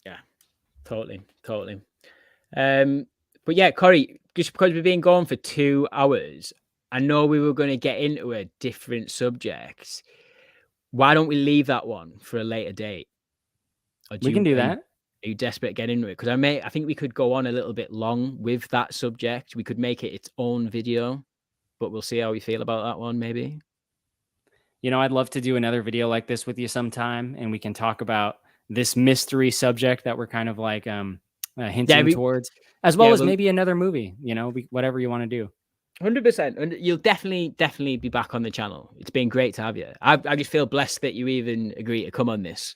Yeah, totally. But yeah, Korey, just because we've been going for 2 hours, I know we were going to get into a different subject. Why don't we leave that one for a later date? We can do that. Are you desperate to get into it? Because I think we could go on a little bit long with that subject. We could make it its own video, but we'll see how we feel about that one, maybe. I'd love to do another video like this with you sometime, and we can talk about this mystery subject that we're kind of like hinting towards, as well as maybe another movie, whatever you want to do. 100%. And you'll definitely be back on the channel. It's been great to have you. I just feel blessed that you even agree to come on this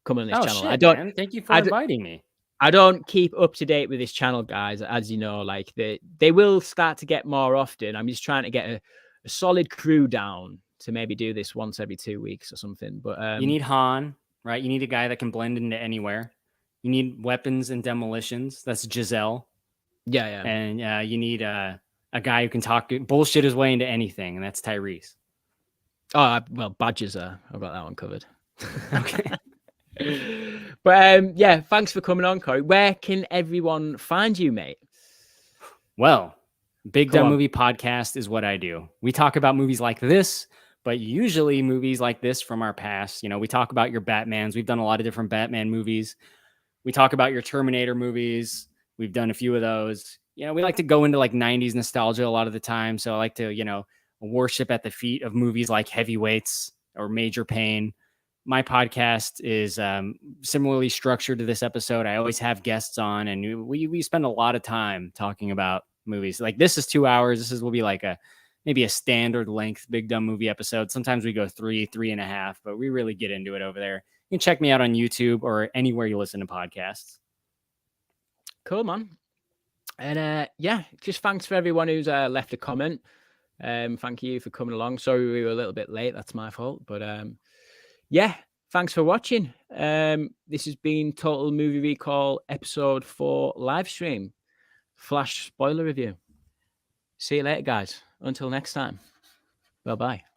channel. Shit, man. Thank you for inviting me. I don't keep up to date with this channel, guys. As you know, like they will start to get more often. I'm just trying to get a solid crew down to maybe do this once every 2 weeks or something. But You need Han, right? You need a guy that can blend into anywhere. You need weapons and demolitions. That's Giselle. yeah. And you need a guy who can talk bullshit his way into anything, and that's Tyrese. Oh, well, badges are. I've got that one covered. Okay. But yeah, thanks for coming on, Korey. Where can everyone find you, mate? Well, Big Come Dumb on. Movie Podcast is what I do. We talk about movies like this, but usually movies like this from our past. You know, we talk about your Batmans. We've done a lot of different Batman movies. We talk about your Terminator movies. We've done a few of those. You know, we like to go into like 90s nostalgia a lot of the time. So I like to, you know, worship at the feet of movies like Heavyweights or Major Pain. My podcast is similarly structured to this episode. I always have guests on, and we spend a lot of time talking about movies. Like this is 2 hours. Will be like maybe a standard length Big Dumb Movie episode. Sometimes we go 3.5, but we really get into it over there. You can check me out on YouTube or anywhere you listen to podcasts. Cool, man. And yeah, just thanks for everyone who's left a comment. Thank you for coming along. Sorry we were a little bit late. That's my fault. But yeah, thanks for watching. This has been Total Movie Recall episode 4 live stream. Flash spoiler review. See you later, guys. Until next time. Bye-bye.